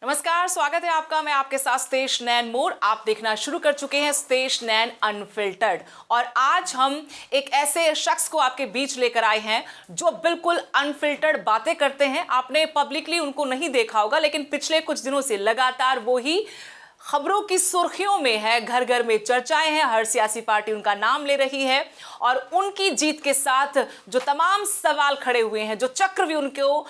नमस्कार, स्वागत है आपका। मैं आपके साथ स्तेश नैन मोर। आप देखना शुरू कर चुके हैं स्तेश नैन अनफिल्टर्ड और आज हम एक ऐसे शख्स को आपके बीच लेकर आए हैं जो बिल्कुल अनफिल्टर्ड बातें करते हैं। आपने पब्लिकली उनको नहीं देखा होगा, लेकिन पिछले कुछ दिनों से लगातार वो ही खबरों की सुर्खियों में है, घर घर में चर्चाएं हैं, हर सियासी पार्टी उनका नाम ले रही है और उनकी जीत के साथ जो तमाम सवाल खड़े हुए हैं, जो चक्रव्यूह उनको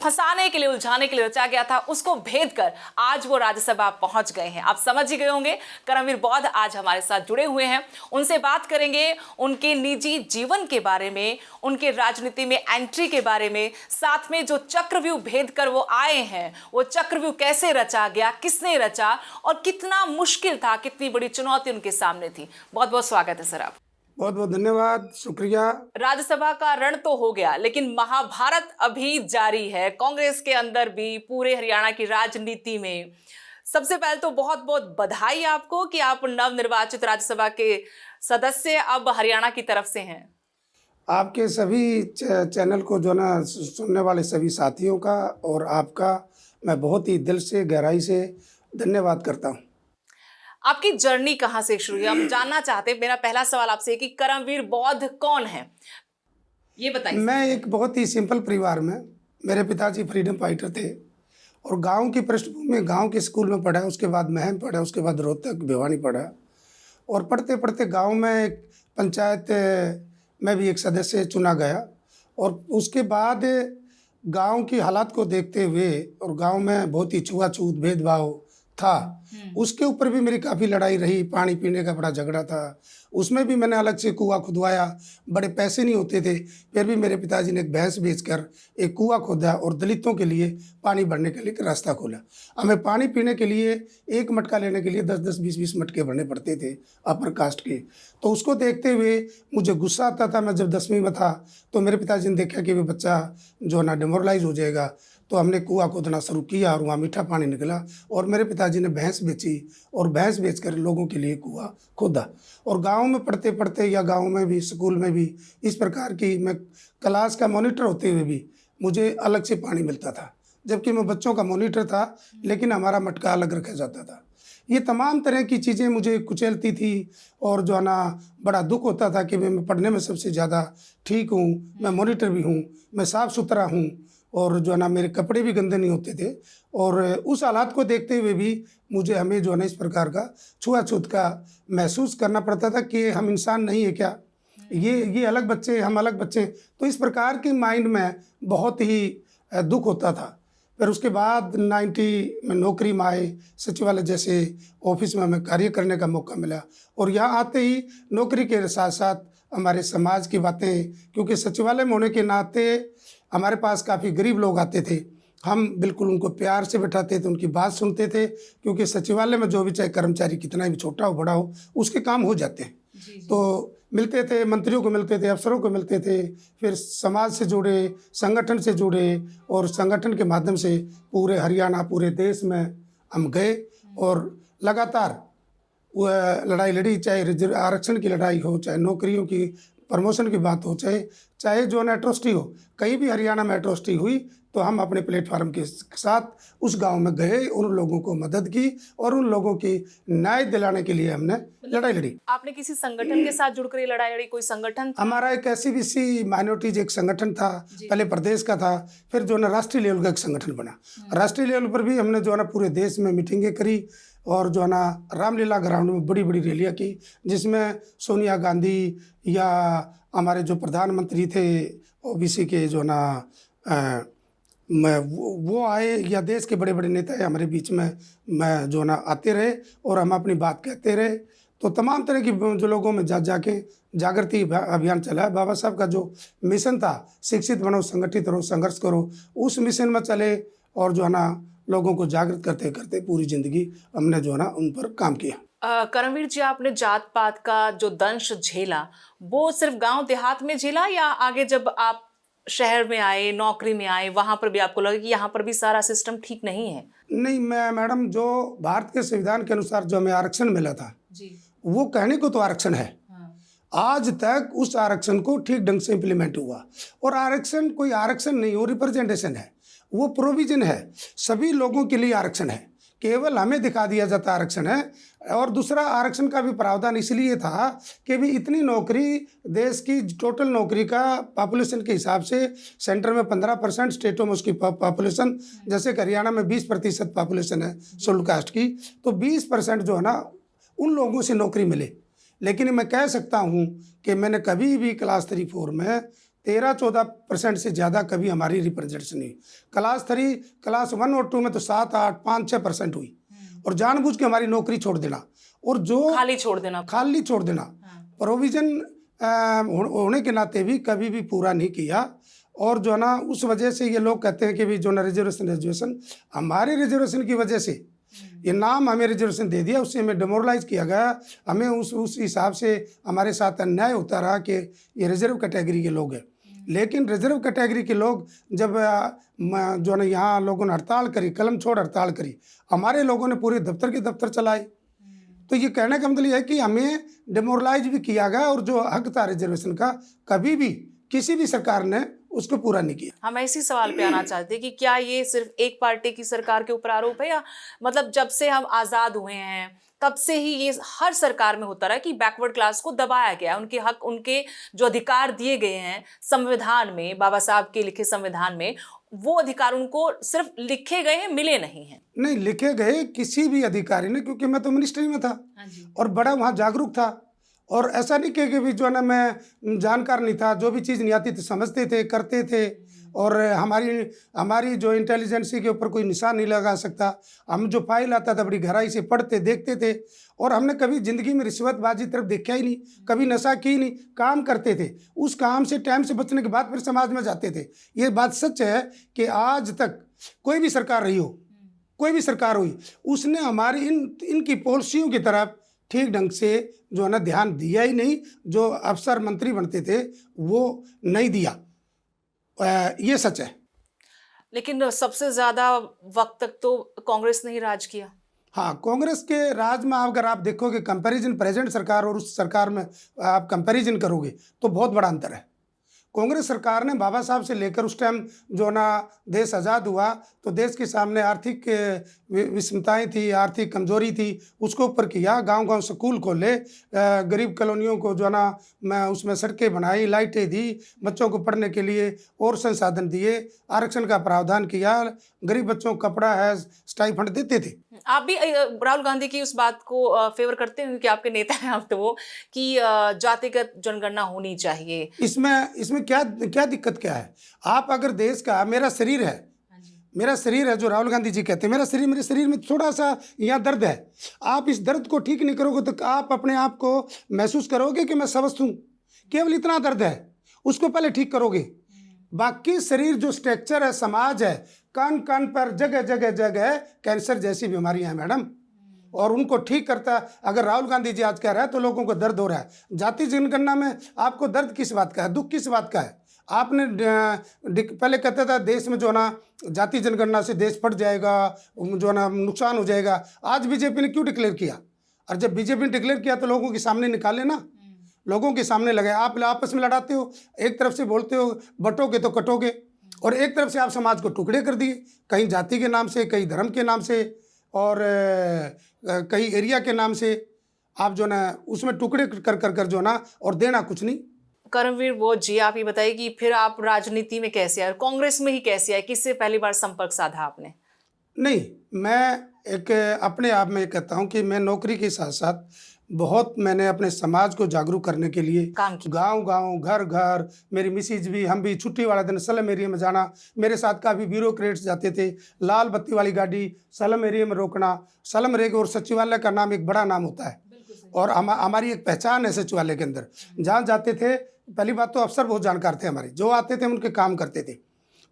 फंसाने के लिए, उलझाने के लिए रचा गया था, उसको भेद कर आज वो राज्यसभा पहुंच गए हैं। आप समझ ही गए होंगे, करमवीर बौद्ध आज हमारे साथ जुड़े हुए हैं। उनसे बात करेंगे उनके निजी जीवन के बारे में, उनके राजनीति में एंट्री के बारे में, साथ में जो चक्रव्यूह भेद कर वो आए हैं, वो चक्रव्यूह कैसे रचा गया, किसने रचा और कितना मुश्किल था, कितनी बड़ी चुनौती उनके सामने थी। बहुत बहुत स्वागत है सर आप। बहुत बहुत धन्यवाद, शुक्रिया। राज्यसभा का रण तो हो गया, लेकिन महाभारत अभी जारी है कांग्रेस के अंदर भी, पूरे हरियाणा की राजनीति में। सबसे पहले तो बहुत बहुत बधाई आपको कि आप नवनिर्वाचित राज्यसभा के सदस्य अब हरियाणा की तरफ से हैं। आपके सभी चैनल को जो ना सुनने वाले सभी साथियों का और आपका मैं बहुत ही दिल से, गहराई से धन्यवाद करता हूँ। आपकी जर्नी कहाँ से शुरू हुई, हम जानना चाहते हैं। मेरा पहला सवाल आपसे कि करमवीर बौद्ध कौन है, ये बताइए। मैं एक बहुत ही सिंपल परिवार में, मेरे पिताजी फ्रीडम फाइटर थे और गांव की पृष्ठभूमि में गांव के स्कूल में पढ़ा, उसके बाद महम पढ़ा, उसके बाद रोहतक भिवानी पढ़ा और पढ़ते पढ़ते गांव में एक पंचायत में भी एक सदस्य चुना गया और उसके बाद गांव की हालात को देखते हुए और गांव में बहुत ही छुआछूत भेदभाव था, उसके ऊपर भी मेरी काफ़ी लड़ाई रही। पानी पीने का बड़ा झगड़ा था, उसमें भी मैंने अलग से कुआं खुदवाया। बड़े पैसे नहीं होते थे, फिर भी मेरे पिताजी ने एक भैंस बेचकर एक कुआं खोदा और दलितों के लिए पानी भरने के लिए एक रास्ता खोला। हमें पानी पीने के लिए एक मटका लेने के लिए 10-10, 20-20 मटके भरने पड़ते थे अपर कास्ट के। तो उसको देखते हुए मुझे गुस्सा आता था। मैं जब 10वीं में था तो मेरे पिताजी ने देखा कि वे बच्चा जो ना डिमोरलाइज हो जाएगा, तो हमने कुआं खोदना शुरू किया और वहाँ मीठा पानी निकला और मेरे पिताजी ने भैंस बेची और भैंस बेचकर लोगों के लिए कुआं खोदा। और गांव में पढ़ते पढ़ते या गांव में भी, स्कूल में भी इस प्रकार की, मैं क्लास का मॉनिटर होते हुए भी मुझे अलग से पानी मिलता था, जबकि मैं बच्चों का मॉनिटर था, लेकिन हमारा मटका अलग रखा जाता था। ये तमाम तरह की चीज़ें मुझे कुचलती थी और जो है ना बड़ा दुख होता था कि मैं पढ़ने में सबसे ज़्यादा ठीक हूँ, मैं मॉनिटर भी हूँ, मैं साफ़ सुथरा हूँ और जो है ना मेरे कपड़े भी गंदे नहीं होते थे। और उस हालात को देखते हुए भी मुझे हमें जो है ना इस प्रकार का छुआछूत का महसूस करना पड़ता था कि हम इंसान नहीं है क्या, ये अलग बच्चे, हम अलग बच्चे। तो इस प्रकार की माइंड में बहुत ही दुख होता था। फिर उसके बाद 90 में नौकरी में आए, सचिवालय जैसे ऑफिस में हमें कार्य करने का मौका मिला और यहाँ आते ही नौकरी के साथ साथ हमारे समाज की बातें, क्योंकि सचिवालय में होने के नाते हमारे पास काफ़ी गरीब लोग आते थे, हम बिल्कुल उनको प्यार से बैठाते थे, उनकी बात सुनते थे, क्योंकि सचिवालय में जो भी, चाहे कर्मचारी कितना भी छोटा हो बड़ा हो, उसके काम हो जाते हैं। तो मिलते थे, मंत्रियों को मिलते थे, अफसरों को मिलते थे, फिर समाज से जुड़े, संगठन से जुड़े और संगठन के माध्यम से पूरे हरियाणा, पूरे देश में हम गए और लगातार वह लड़ाई लड़ी, चाहे रिजर्व आरक्षण की लड़ाई हो, चाहे नौकरियों की प्रमोशन की बात हो, चाहे जो ना एट्रोसिटी हो। कहीं भी हरियाणा में एट्रोसिटी हुई तो हम अपने प्लेटफार्म के साथ उस गांव में गए, उन लोगों को मदद की और उन लोगों की न्याय दिलाने के लिए हमने लड़ाई लड़ी। आपने किसी संगठन के साथ जुड़कर ये लड़ाई लड़ी, कोई संगठन था? हमारा एक SC/BC माइनॉरिटीज एक संगठन था, पहले प्रदेश का था, फिर जो ना राष्ट्रीय लेवल का एक संगठन बना। राष्ट्रीय लेवल पर भी हमने जो है ना पूरे देश में मीटिंगें करी और जो है ना रामलीला ग्राउंड में बड़ी बड़ी रैलियाँ की, जिसमें सोनिया गांधी या हमारे जो प्रधानमंत्री थे OBC के जो ना वो आए, या देश के बड़े बड़े नेता हमारे बीच में जो ना आते रहे और हम अपनी बात कहते रहे। तो तमाम तरह की जो लोगों में जाके जागृति अभियान चला। बाबा साहब का जो मिशन था, शिक्षित बनो, संगठित रहो, संघर्ष करो, उस मिशन में चले और जो है ना लोगों को जागृत करते करते पूरी ज़िंदगी हमने जो है ना उन पर काम किया। करमवीर जी, आपने जात पात का जो दंश झेला, वो सिर्फ गांव देहात में झेला या आगे जब आप शहर में आए, नौकरी में आए, वहां पर भी आपको लगा कि यहाँ पर भी सारा सिस्टम ठीक नहीं है? नहीं, मैं मैडम, जो भारत के संविधान के अनुसार जो हमें आरक्षण मिला था जी, वो कहने को तो आरक्षण है, आज तक उस आरक्षण को ठीक ढंग से इम्प्लीमेंट हुआ। और आरक्षण कोई आरक्षण नहीं, वो रिप्रेजेंटेशन है। वो प्रोविजन है, सभी लोगों के लिए आरक्षण है, केवल हमें दिखा दिया जाता आरक्षण है। और दूसरा आरक्षण का भी प्रावधान इसलिए था कि भी इतनी नौकरी, देश की टोटल नौकरी का पॉपुलेशन के हिसाब से सेंटर में 15%, स्टेटों में उसकी पॉपुलेशन, जैसे हरियाणा में 20% पॉपुलेशन है शेड्यूल कास्ट की, तो 20% जो है ना उन लोगों से नौकरी मिले। लेकिन मैं कह सकता हूँ कि मैंने कभी भी क्लास 3-4 में 13-14% से ज़्यादा कभी हमारी रिप्रेजेंटेशन नहीं। क्लास 1 और 2 में तो 7, 8, 5, 6% हुई। और जानबूझ के हमारी नौकरी छोड़ देना, और जो खाली छोड़ देना प्रोविज़न होने के नाते भी कभी भी पूरा नहीं किया। और जो है ना उस वजह से ये लोग कहते हैं कि भी जो ना रिजर्वेशन हमारे रिजर्वेशन की वजह से ये नाम हमें रिजर्वेशन दे दिया, उससे हमें डिमोरलाइज किया गया। हमें उस हिसाब से हमारे साथ अन्याय होता रहा कि ये रिजर्व कैटेगरी के लोग हैं। लेकिन रिजर्व कैटेगरी के लोग जब जो है यहाँ लोगों ने हड़ताल करी, कलम छोड़ हड़ताल करी, हमारे लोगों ने पूरे दफ्तर के दफ्तर चलाए। तो ये कहने का मतलब है कि हमें डिमोरलाइज भी किया गया, और जो हक था रिजर्वेशन का कभी भी किसी भी सरकार ने उसको पूरा नहीं किया। हम इसी सवाल पे आना चाहते हैं कि क्या ये सिर्फ एक पार्टी की सरकार के ऊपर आरोप है, या मतलब जब से हम आज़ाद हुए हैं तब से ही ये हर सरकार में होता रहा कि बैकवर्ड क्लास को दबाया गया, उनके हक, उनके जो अधिकार दिए गए हैं संविधान में, बाबा साहब के लिखे संविधान में, वो अधिकार उनको सिर्फ लिखे गए हैं, मिले नहीं हैं। नहीं लिखे गए किसी भी अधिकारी ने, क्योंकि मैं तो मिनिस्ट्री में था और बड़ा वहाँ जागरूक था। और ऐसा नहीं कि भी जो है ना मैं जानकार नहीं था, जो भी चीज़ नहीं आती थी समझते थे, करते थे। और हमारी जो इंटेलिजेंसी के ऊपर कोई निशान नहीं लगा सकता। हम जो फाइल आता था बड़ी गहराई से पढ़ते देखते थे, और हमने कभी ज़िंदगी में रिश्वतबाजी तरफ देखा ही नहीं, कभी नशा की नहीं, काम करते थे। उस काम से टाइम से बचने के बाद फिर समाज में जाते थे। ये बात सच है कि आज तक कोई भी सरकार रही हो, कोई भी सरकार हुई, उसने हमारी इनकी पॉलिसियों की तरफ ठीक ढंग से जो है ना ध्यान दिया ही नहीं। जो अफसर मंत्री बनते थे वो नहीं दिया, ये सच है। लेकिन सबसे ज़्यादा वक्त तक तो कांग्रेस ने ही राज किया। हाँ, कांग्रेस के राज में अगर आप देखोगे कंपैरिजन प्रेजेंट सरकार और उस सरकार में आप कंपैरिजन करोगे तो बहुत बड़ा अंतर है। कांग्रेस सरकार ने बाबा साहब से लेकर उस टाइम जो ना देश आज़ाद हुआ तो देश के सामने आर्थिक विषमताएं थी, आर्थिक कमजोरी थी, उसको ऊपर किया। गांव-गांव स्कूल खोले, गरीब कॉलोनियों को जो ना मैं उसमें सड़कें बनाई, लाइटें दी, बच्चों को पढ़ने के लिए और संसाधन दिए, आरक्षण का प्रावधान किया, गरीब बच्चों को कपड़ा है, स्टाइफंड देते थे। आप भी राहुल गांधी की उस बात को फेवर करते हैं कि आपके नेता हैं आप, तो वो कि जातिगत जनगणना होनी चाहिए। इसमें क्या दिक्कत क्या है? आप अगर देश का, मेरा शरीर है जो राहुल गांधी जी कहते हैं, मेरे शरीर में थोड़ा सा यहाँ दर्द है। आप इस दर्द को ठीक नहीं करोगे तो आप अपने आप को महसूस करोगे कि मैं स्वस्थ हूँ। केवल इतना दर्द है, उसको पहले ठीक करोगे। बाकी शरीर जो स्ट्रक्चर है, समाज है, कान कान पर जगह जगह जगह कैंसर जैसी बीमारियां हैं मैडम, और उनको ठीक करता। अगर राहुल गांधी जी आज कह रहा है तो लोगों को दर्द हो रहा है। जाति जनगणना में आपको दर्द किस बात का है, दुख किस बात का है? आपने पहले कहता था देश में जो ना जाति जनगणना से देश फट जाएगा, जो ना नुकसान हो जाएगा। आज बीजेपी ने क्यों डिक्लेयर किया? और जब बीजेपी ने डिक्लेयर किया तो लोगों के सामने निकाले ना, लोगों के सामने लगाए। आप आपस में लड़ाते हो, एक तरफ से बोलते हो बटोगे तो कटोगे, और एक तरफ से आप समाज को टुकड़े कर दिए, कहीं जाति के नाम से, कहीं धर्म के नाम से, और कहीं एरिया के नाम से। आप जो ना उसमें टुकड़े कर जो ना, और देना कुछ नहीं। कर्मवीर बोध जी, आप ये बताइए कि फिर आप राजनीति में कैसे आए, कांग्रेस में ही कैसे आए, किससे पहली बार संपर्क साधा आपने? नहीं, मैं एक अपने आप में कहता हूँ कि मैं नौकरी के साथ साथ बहुत मैंने अपने समाज को जागरूक करने के लिए काम किया। गांव-गांव, घर-घर, मेरी मिसेज भी, हम भी छुट्टी वाला दिन स्लम एरिया में जाना। मेरे साथ काफ़ी ब्यूरोक्रेट्स जाते थे। लाल बत्ती वाली गाड़ी स्लम एरिया में रोकना। स्लम एरिया और सचिवालय का नाम एक बड़ा नाम होता है, और हमारी एक पहचान है सचिवालय के अंदर। जहाँ जाते थे, पहली बात तो अफसर बहुत जानकार थे हमारे, जो आते थे उनके काम करते थे।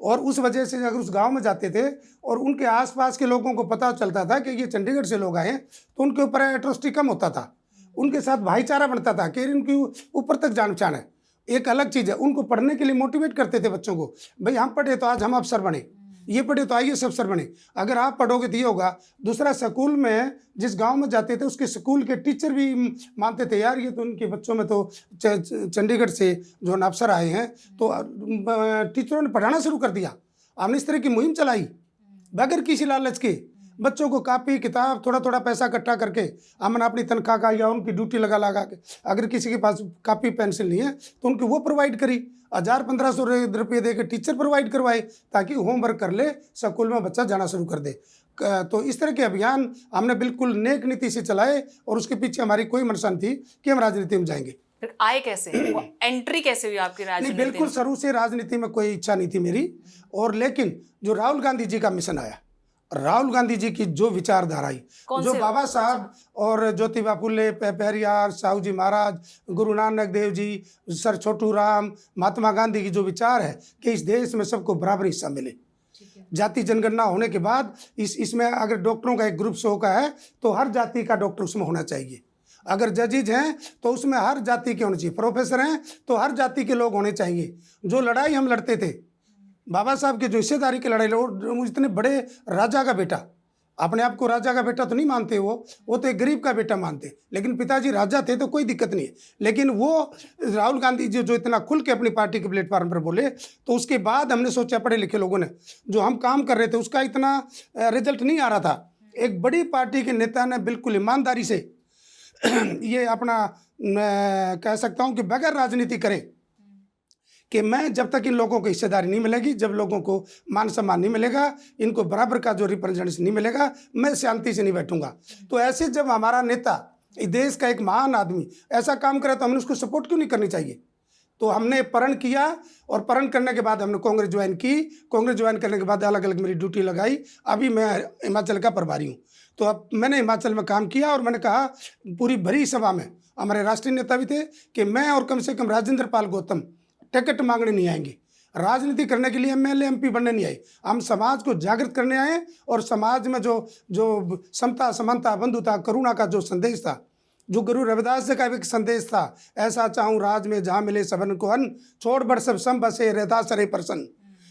और उस वजह से अगर उस गांव में जाते थे और उनके आसपास के लोगों को पता चलता था कि ये चंडीगढ़ से लोग आए हैं, तो उनके ऊपर एट्रोसिटी कम होता था, उनके साथ भाईचारा बनता था कि इनकी ऊपर तक जान पहचान है। एक अलग चीज़ है, उनको पढ़ने के लिए मोटिवेट करते थे बच्चों को। भाई हम पढ़े तो आज हम अफसर बने, ये पढ़े तो आइए अफसर बने। अगर आप पढ़ोगे तो ये होगा। दूसरा, स्कूल में जिस गांव में जाते थे उसके स्कूल के टीचर भी मानते थे, यार ये तो उनके बच्चों में तो चंडीगढ़ से जो अफसर आए हैं, तो टीचरों ने पढ़ाना शुरू कर दिया। हमने इस तरह की मुहिम चलाई बगैर किसी लालच के। बच्चों को कापी किताब थोड़ा थोड़ा पैसा इकट्ठा करके हमने अपनी तनख्वाह का या उनकी ड्यूटी लगा लगा के, अगर किसी के पास कापी पेंसिल नहीं है तो उनकी वो प्रोवाइड करी। 1000-1500 रुपये दे के टीचर प्रोवाइड करवाए ताकि होमवर्क कर ले, स्कूल में बच्चा जाना शुरू कर दे। तो इस तरह के अभियान हमने बिल्कुल नेक नीति से चलाए और उसके पीछे हमारी कोई मंशा नहीं थी कि हम राजनीति में जाएंगे। फिर आए कैसे, वो एंट्री कैसे हुई आपकी नहीं, राजनीति बिल्कुल में? शुरू से राजनीति में कोई इच्छा नहीं थी मेरी। और लेकिन जो राहुल गांधी जी का मिशन आया, राहुल गांधी जी की जो विचारधारा आई, जो बाबा साहब और ज्योतिबा फुले, पेरियार, साहू जी महाराज, गुरु नानक देव जी, सर छोटू राम, महात्मा गांधी की जो विचार है कि इस देश में सबको बराबर हिस्सा मिले। जाति जनगणना होने के बाद इसमें अगर डॉक्टरों का एक ग्रुप 100 का है तो हर जाति का डॉक्टर उसमें होना चाहिए। अगर जजेज हैं तो उसमें हर जाति के होने चाहिए। प्रोफेसर हैं तो हर जाति के लोग होने चाहिए। जो लड़ाई हम लड़ते थे बाबा साहब के जो हिस्सेदारी की लड़ाई, वो इतने बड़े राजा का बेटा, अपने आप को राजा का बेटा तो नहीं मानते, वो तो एक गरीब का बेटा मानते, लेकिन पिताजी राजा थे तो कोई दिक्कत नहीं है। लेकिन वो राहुल गांधी जी जो इतना खुल के अपनी पार्टी के प्लेटफॉर्म पर बोले, तो उसके बाद हमने सोचा पढ़े लिखे लोगों ने जो हम काम कर रहे थे उसका इतना रिजल्ट नहीं आ रहा था। एक बड़ी पार्टी के नेता ने बिल्कुल ईमानदारी से ये अपना कह सकता हूँ कि बगैर राजनीति करें कि मैं जब तक इन लोगों को हिस्सेदारी नहीं मिलेगी, जब लोगों को मान सम्मान नहीं मिलेगा, इनको बराबर का जो रिप्रेजेंटेशन नहीं मिलेगा, मैं शांति से नहीं बैठूंगा। तो ऐसे जब हमारा नेता, इस देश का एक महान आदमी ऐसा काम करे तो हमने उसको सपोर्ट क्यों नहीं करनी चाहिए। तो हमने प्रण किया और प्रण करने के बाद हमने कांग्रेस ज्वाइन की। कांग्रेस ज्वाइन करने के बाद अलग अलग मेरी ड्यूटी लगाई। अभी मैं हिमाचल का प्रभारी हूँ। तो अब मैंने हिमाचल में काम किया और मैंने कहा पूरी भरी सभा में, हमारे राष्ट्रीय नेता भी थे, कि मैं और कम से कम राजेंद्र पाल गौतम टिकट मांगने नहीं आएंगे। राजनीति करने के लिए एमएलए एमपी बनने नहीं आए, हम समाज को जागृत करने आए। और समाज में जो समता, समानता, बंधुता, करुणा का जो संदेश था, जो गुरु रविदास जी का एक संदेश था, ऐसा चाहूँ राज में जहाँ मिले सबन को अन्न, छोड़ बड़ सब सम बसे रहता सरे प्रसन्न।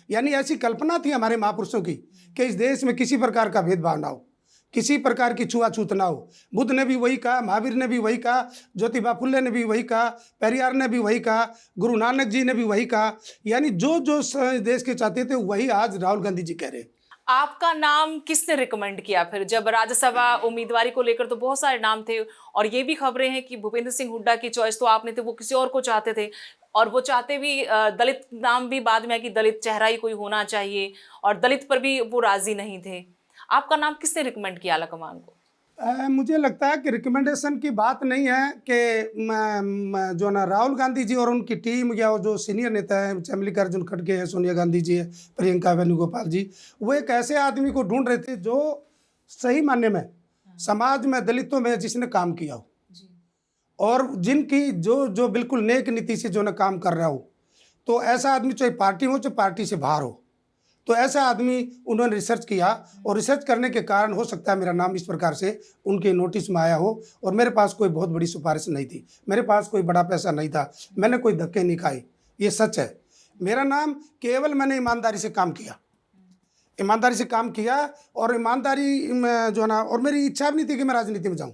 यानी ऐसी कल्पना थी हमारे महापुरुषों की कि इस देश में किसी प्रकार का भेदभाव ना हो, किसी प्रकार की छुआछूत ना हो। बुद्ध ने भी वही कहा, महावीर ने भी वही कहा, ज्योतिबा फुले ने भी वही कहा, पेरियार ने भी वही कहा, गुरु नानक जी ने भी वही कहा। यानी जो जो देश के चाहते थे वही आज राहुल गांधी जी कह रहे हैं। आपका नाम किसने रिकमेंड किया? फिर जब राज्यसभा उम्मीदवारी को लेकर तो बहुत सारे नाम थे, और ये भी खबरें हैं कि भूपेंद्र सिंह हुड्डा की चॉइस तो आपने थे, वो किसी और को चाहते थे, और वो चाहते भी दलित नाम भी बाद में है कि दलित चेहरा ही कोई होना चाहिए, और दलित पर भी वो राजी नहीं थे। आपका नाम किसने रिकमेंड किया आला कमान को? मुझे लगता है कि रिकमेंडेशन की बात नहीं है कि जो ना राहुल गांधी जी और उनकी टीम या जो सीनियर नेता है, मल्लिकार्जुन खड़गे है, सोनिया गांधी जी है, प्रियंका वेणुगोपाल जी, वो एक ऐसे आदमी को ढूंढ रहे थे जो सही मायने में समाज में दलितों में जिसने काम किया हो और जिनकी जो बिल्कुल नेक नीति से जो ना काम कर रहा हो। तो ऐसा आदमी चाहे पार्टी हो चाहे पार्टी से बाहर हो, तो ऐसा आदमी उन्होंने रिसर्च किया, और रिसर्च करने के कारण हो सकता है मेरा नाम इस प्रकार से उनके नोटिस में आया हो। और मेरे पास कोई बहुत बड़ी सिफारिश नहीं थी, मेरे पास कोई बड़ा पैसा नहीं था, मैंने कोई धक्के नहीं खाए, ये सच है। मेरा नाम केवल मैंने ईमानदारी से काम किया, ईमानदारी से काम किया, और ईमानदारी में जो है ना, और मेरी इच्छा भी नहीं थी कि मैं राजनीति में जाऊँ।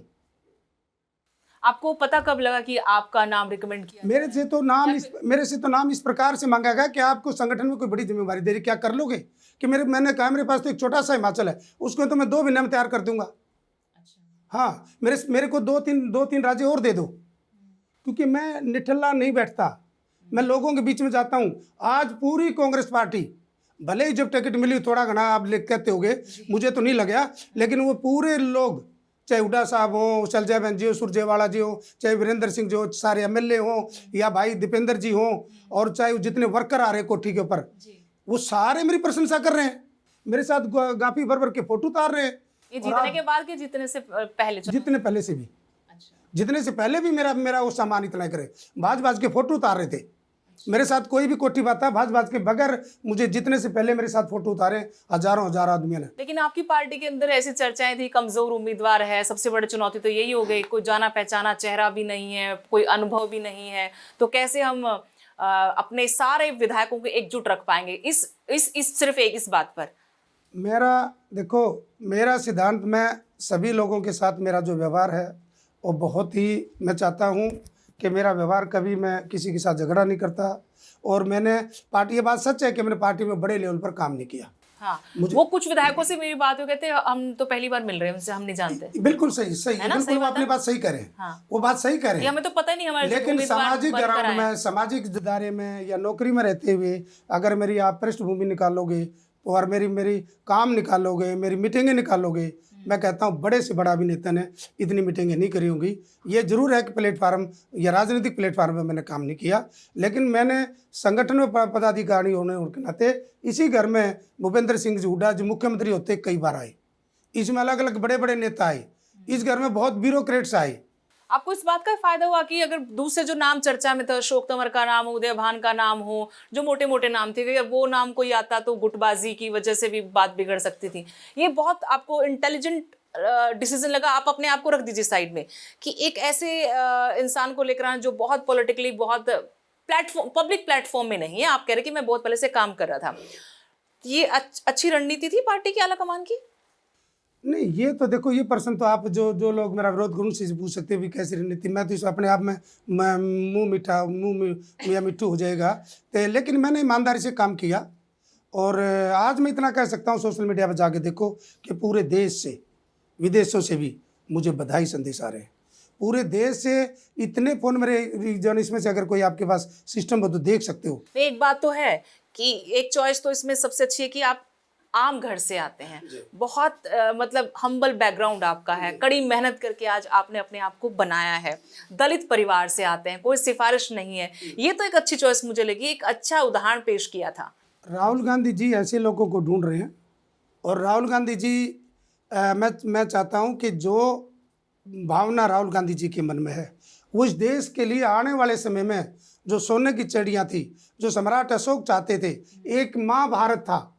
आपको पता कब लगा कि आपका नाम रिकमेंड किया? मेरे से तो नाम इस प्रकार से मांगा गया कि आपको संगठन में कोई बड़ी जिम्मेवारी दे रही, क्या कर लोगे? कि मैंने कहा मेरे पास तो एक छोटा सा हिमाचल है, उसको तो मैं 2 महीने में तैयार कर दूंगा। अच्छा। हाँ, मेरे को 2-3 राज्य और दे दो, क्योंकि मैं निठल्ला नहीं बैठता, मैं लोगों के बीच में जाता हूँ। आज पूरी कांग्रेस पार्टी, भले ही जब टिकट मिली थोड़ा घना आप कहते होगे, मुझे तो नहीं लगा, लेकिन वो पूरे लोग, चाहे हुड्डा साहब हो, शैलजा बहन जी हो, सुरजेवाला जी हो, चाहे वीरेंद्र सिंह जी हो, सारे एमएलए हो, या भाई दीपेंद्र जी हो, और चाहे जितने वर्कर आ रहे हैं कोठी के ऊपर, वो सारे मेरी प्रशंसा कर रहे हैं, मेरे साथ गाफी भर के फोटो उतार रहे हैं। ये जीतने के बाद कि जीतने से पहले? जितने पहले से भी। अच्छा। जितने से पहले भी मेरा वो सामान इतना करे, भाज के फोटो उतार रहे थे। मेरे साथ कोई भी कोठी बात था, भाज के बगैर मुझे जितने से पहले मेरे साथ फोटो उतारे हजार आदमियों ने। लेकिन आपकी पार्टी के अंदर ऐसी चर्चाएं थी, कमजोर उम्मीदवार है, सबसे बड़ी चुनौती तो यही हो गई, कोई जाना पहचाना चेहरा भी नहीं है, कोई अनुभव भी नहीं है, तो कैसे हम अपने सारे विधायकों को एकजुट रख पाएंगे इस सिर्फ इस बात पर? मेरा सिद्धांत में सभी लोगों के साथ मेरा जो व्यवहार है वो बहुत ही, मैं चाहता हूँ कि मेरा व्यवहार कभी मैं किसी के साथ झगड़ा नहीं करता, और मैंने पार्टी, ये बात सच है कि मैंने पार्टी में बड़े लेवल पर काम नहीं किया। हाँ, वो कुछ विधायकों से मेरी बात हो, कहते हम तो पहली बार मिल रहे हैं उनसे, हम नहीं जानते। बिल्कुल सही, सही है, बिल्कुल वो अपनी बात सही करें। हाँ। वो बात सही करें, हमें तो पता ही नहीं हमारे लेकिन सामाजिक ग्राउंड में, सामाजिक दायरे में या नौकरी में रहते हुए अगर मेरी आप पृष्ठभूमि निकालोगे और मेरी काम निकालोगे, मेरी मीटिंगें निकालोगे, मैं कहता हूँ बड़े से बड़ा अभिनेता ने इतनी मीटिंगें नहीं करी होंगी। ये जरूर है कि प्लेटफार्म या राजनीतिक प्लेटफार्म में मैंने काम नहीं किया, लेकिन मैंने संगठन में पदाधिकारी होने के नाते इसी घर में भूपेंद्र सिंह जी हुड्डा जो मुख्यमंत्री होते कई बार आए, इसमें अलग अलग बड़े बड़े नेता आए, इस घर में बहुत ब्यूरोक्रेट्स आए। आपको इस बात का फायदा हुआ कि अगर दूसरे जो नाम चर्चा में था, अशोक तंवर का नाम, उदय भान का नाम हो, जो मोटे मोटे नाम थे, अगर वो नाम कोई आता तो गुटबाजी की वजह से भी बात बिगड़ सकती थी। ये बहुत आपको इंटेलिजेंट डिसीजन लगा। आप अपने आप को रख दीजिए साइड में कि एक ऐसे इंसान को लेकर आना जो बहुत पॉलिटिकली, बहुत प्लेटफॉर्म, पब्लिक प्लेटफॉर्म में नहीं है। आप कह रहे कि मैं बहुत पहले से काम कर रहा था। ये अच्छी रणनीति थी पार्टी की, आला कमान की? नहीं, ये तो देखो, ये प्रश्न तो आप जो लोग मेरा विरोध करूँ से पूछ सकते हैं भी कैसी रणनीति। मैं तो इस अपने आप में मुंह मीठा, मुंह मिट्टू हो जाएगा तो, लेकिन मैंने ईमानदारी से काम किया। और आज मैं इतना कह सकता हूँ, सोशल मीडिया पर जाके देखो कि पूरे देश से, विदेशों से भी मुझे बधाई संदेश आ रहे हैं। पूरे देश से इतने फोन मेरे रीजन, इसमें से अगर कोई आपके पास सिस्टम हो तो देख सकते हो। एक बात तो है कि एक चॉइस तो इसमें सबसे अच्छी है कि आप आम घर से आते हैं, बहुत मतलब हम्बल बैकग्राउंड आपका है, कड़ी मेहनत करके आज आपने अपने आप को बनाया है, दलित परिवार से आते हैं, कोई सिफारिश नहीं है। ये तो एक अच्छी चॉइस मुझे लगी, एक अच्छा उदाहरण पेश किया था। राहुल गांधी जी ऐसे लोगों को ढूंढ रहे हैं, और राहुल गांधी जी मैं चाहता हूं कि जो भावना राहुल गांधी जी के मन में है वो इस देश के लिए आने वाले समय में जो सोने की चिड़ियाँ थी, जो सम्राट अशोक चाहते थे, एक महाभारत था,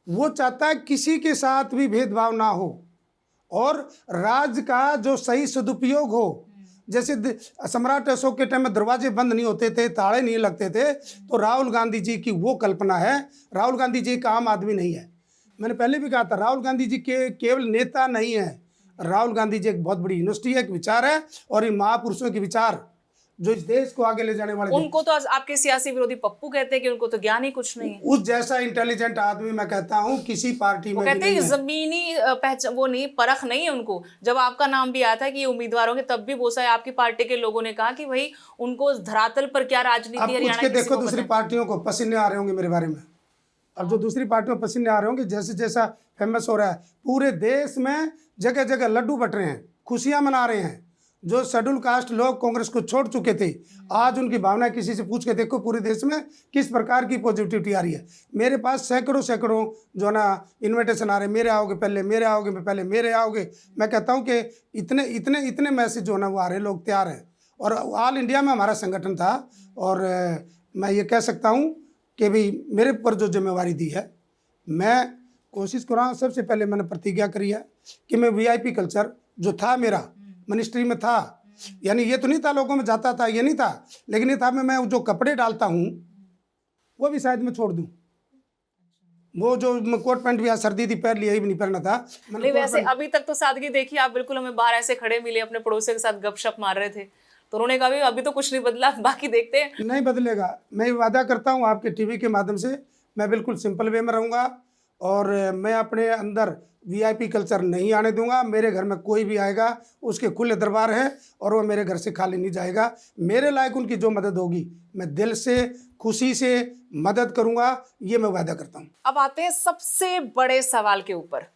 वो चाहता है किसी के साथ भी भेदभाव ना हो और राज का जो सही सदुपयोग हो। जैसे सम्राट अशोक के टाइम में दरवाजे बंद नहीं होते थे, ताले नहीं लगते थे, तो राहुल गांधी जी की वो कल्पना है। राहुल गांधी जी एक आम आदमी नहीं है। मैंने पहले भी कहा था, राहुल गांधी जी के केवल नेता नहीं है, राहुल गांधी जी एक बहुत बड़ी यूनिवर्सिटी है, एक विचार है, और इन महापुरुषों के विचार जो इस देश को आगे ले जाने वाले। उनको तो आपके सियासी विरोधी पप्पू कहते हैं कि उनको तो ज्ञान ही कुछ नहीं है। उस जैसा इंटेलिजेंट आदमी मैं कहता हूं किसी पार्टी में कहते हैं जमीनी पहचान, वो नहीं, परख नहीं है उनको। जब आपका नाम भी आया था कि ये उम्मीदवार होंगे, तब भी बहुत सारे आपकी पार्टी के लोगों ने कहा कि भाई उनको धरातल पर क्या राजनीति हरियाणा की। देखो दूसरी पार्टियों को पसीने आ रहे होंगे मेरे बारे में। अब जो दूसरी पार्टियों को पसीने आ रहे होंगे, जैसे जैसा फेमस हो रहा है, पूरे देश में जगह जगह लड्डू बट रहे हैं, खुशियां मना रहे हैं। जो शेड्यूल कास्ट लोग कांग्रेस को छोड़ चुके थे, आज उनकी भावना किसी से पूछ के देखो पूरे देश में किस प्रकार की पॉजिटिविटी आ रही है। मेरे पास सैकड़ों जो ना इन्विटेशन आ रहे, मेरे आओगे पहले, मेरे आओगे पहले, मेरे आओगे। मैं कहता हूं कि इतने मैसेज जो ना वो आ रहे, लोग तैयार हैं। और ऑल इंडिया में हमारा संगठन था, और मैं ये कह सकता हूँ कि भाई मेरे पर जो जिम्मेवारी दी है, मैं कोशिश कर रहा हूँ। सबसे पहले मैंने प्रतिज्ञा करी है कि मैं VIP कल्चर जो था मेरा मिनिस्ट्री में था, यानी ये तो नहीं था लोगों में जाता था, ये नहीं था, लेकिन ये था मैं जो कपड़े डालता हूँ वो भी शायद मैं छोड़ दूँ। वो जो कोट पैंट भी आज सर्दी थी पहन लिया, ही भी नहीं पहनना था। नहीं, वैसे अभी तक तो सादगी देखी आप, बिल्कुल हमें बाहर ऐसे खड़े मिले, अपने पड़ोसियों के साथ गपशप मार रहे थे, तो उन्होंने कहा अभी तो कुछ नहीं बदला, बाकी देखते हैं। नहीं बदलेगा, मैं वादा करता हूँ आपके TV के माध्यम से, मैं बिल्कुल सिंपल वे में रहूँगा, और मैं अपने अंदर VIP कल्चर नहीं आने दूंगा। मेरे घर में कोई भी आएगा उसके खुले दरबार है, और वो मेरे घर से खाली नहीं जाएगा। मेरे लायक उनकी जो मदद होगी मैं दिल से, खुशी से मदद करूंगा, ये मैं वादा करता हूं। अब आते हैं सबसे बड़े सवाल के ऊपर।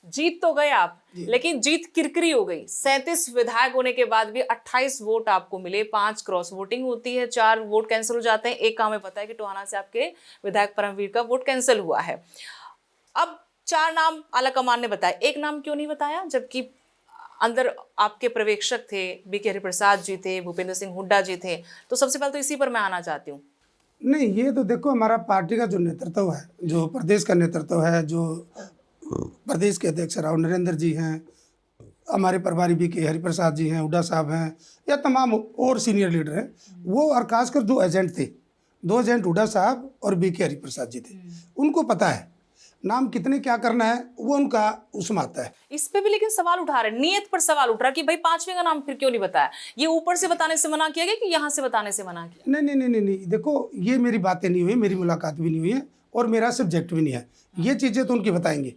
जीत तो गए आप, लेकिन जीत किरकिरी हो गई। 37 विधायक होने के बाद भी 28 वोट आपको मिले, 5 क्रॉस वोटिंग होती है, 4 वोट कैंसिल हो जाते हैं। एक काम हमें पता है कि टोहाना से आपके विधायक परमवीर का वोट कैंसिल हुआ है। अब 4 नाम आला कमान ने बताया, एक नाम क्यों नहीं बताया, जबकि अंदर आपके पर्यवेक्षक थे, BK हरिप्रसाद जी थे, भूपेंद्र सिंह हुड्डा जी थे। तो सबसे पहले तो इसी पर मैं आना चाहती हूँ। नहीं, ये तो देखो हमारा पार्टी का जो नेतृत्व है, जो प्रदेश का नेतृत्व है, जो प्रदेश के अध्यक्ष राव नरेंद्र जी हैं, हमारे प्रभारी BK हरिप्रसाद जी हैं, हुड्डा साहब हैं, या तमाम और सीनियर लीडर हैं, वो और खासकर 2 एजेंट थे, 2 एजेंट हुड्डा साहब और BK हरिप्रसाद जी थे, उनको पता है। नाम कितने क्या करना है वो उनका उसमें आता है। इस पे भी लेकिन सवाल उठा रहे, नियत पर सवाल उठ रहा है कि भाई 5वें का नाम फिर क्यों नहीं बताया? ये ऊपर से बताने से मना किया गया कि यहाँ से बताने से मना किया? नहीं नहीं नहीं नहीं नहीं, देखो ये मेरी बातें नहीं हुई, मेरी मुलाकात भी नहीं हुई है और मेरा सब्जेक्ट भी नहीं है। ये चीज़ें तो उनकी बताएंगे।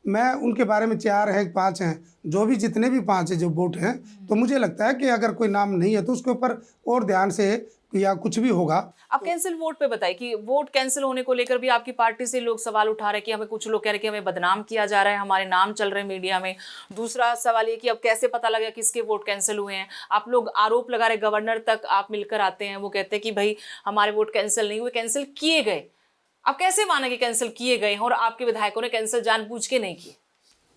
मैं उनके बारे में 4 है 5 हैं, जो भी जितने भी 5 है जो वोट हैं, तो मुझे लगता है कि अगर कोई नाम नहीं है तो उसके ऊपर और ध्यान से या कुछ भी होगा। अब कैंसिल वोट पे बताइए कि वोट कैंसिल होने को लेकर भी आपकी पार्टी से लोग सवाल उठा रहे हैं कि हमें, कुछ लोग कह रहे हैं कि हमें बदनाम किया जा रहा है, हमारे नाम चल रहे हैं मीडिया में। दूसरा सवाल ये कि अब कैसे पता लगा किसके वोट कैंसिल हुए हैं? आप लोग आरोप लगा रहे, गवर्नर तक आप मिलकर आते हैं, वो कहते हैं कि भाई हमारे वोट कैंसिल नहीं हुए, कैंसिल किए गए। आप कैसे माने कि कैंसिल किए गए हैं और आपके विधायकों ने कैंसिल जानबूझ के नहीं किए?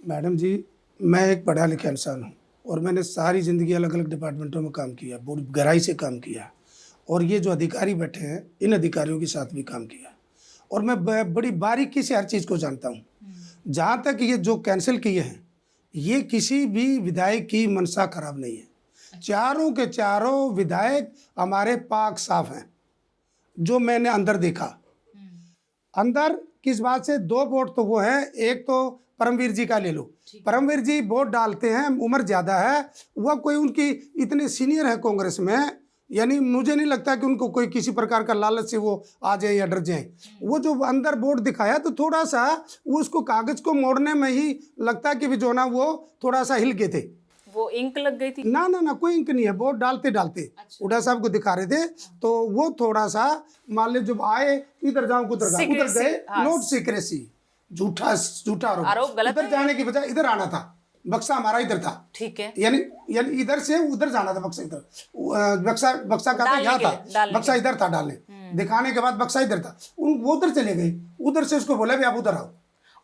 मैडम जी, मैं एक पढ़ा लिखा इंसान हूँ और मैंने सारी ज़िंदगी अलग अलग डिपार्टमेंटों में काम किया, बहुत गहराई से काम किया और ये जो अधिकारी बैठे हैं इन अधिकारियों के साथ भी काम किया और मैं बड़ी बारीकी से हर चीज़ को जानता हूँ। जहाँ तक ये जो कैंसिल किए हैं, ये किसी भी विधायक की मनसा खराब नहीं है। चारों के चारों विधायक हमारे पाक साफ हैं, जो मैंने अंदर देखा। अंदर किस बात से? 2 वोट तो वो है, एक तो परमवीर जी का ले लो। परमवीर जी वोट डालते हैं, उम्र ज़्यादा है, वह कोई उनकी इतने सीनियर है कांग्रेस में, यानी मुझे नहीं लगता कि उनको कोई किसी प्रकार का लालच से वो आ जाए या डर जाए। वो जो अंदर वोट दिखाया तो थोड़ा सा वो उसको कागज़ को मोड़ने में ही लगता है कि भी जो ना वो थोड़ा सा हिल गए थे। वो इंक लग गई थी? ना ना ना, कोई इंक नहीं है, वोट डालते डालते उड़ा साहब को दिखा रहे थे तो वो थोड़ा सा मान ले जब आए इधर जाऊं उधर गए, नोट सीक्रेसी, झूठा आरोप गलत उधर जाने की बजाय इधर आना था। बक्सा हमारा इधर था, ठीक है, यानी इधर से उधर जाना था। बक्सा इधर, बक्सा का यहाँ था, बक्सा इधर था डालने, दिखाने के बाद बक्सा इधर था, वो उधर चले गए। उधर से उसको बोला भी आप उधर आओ।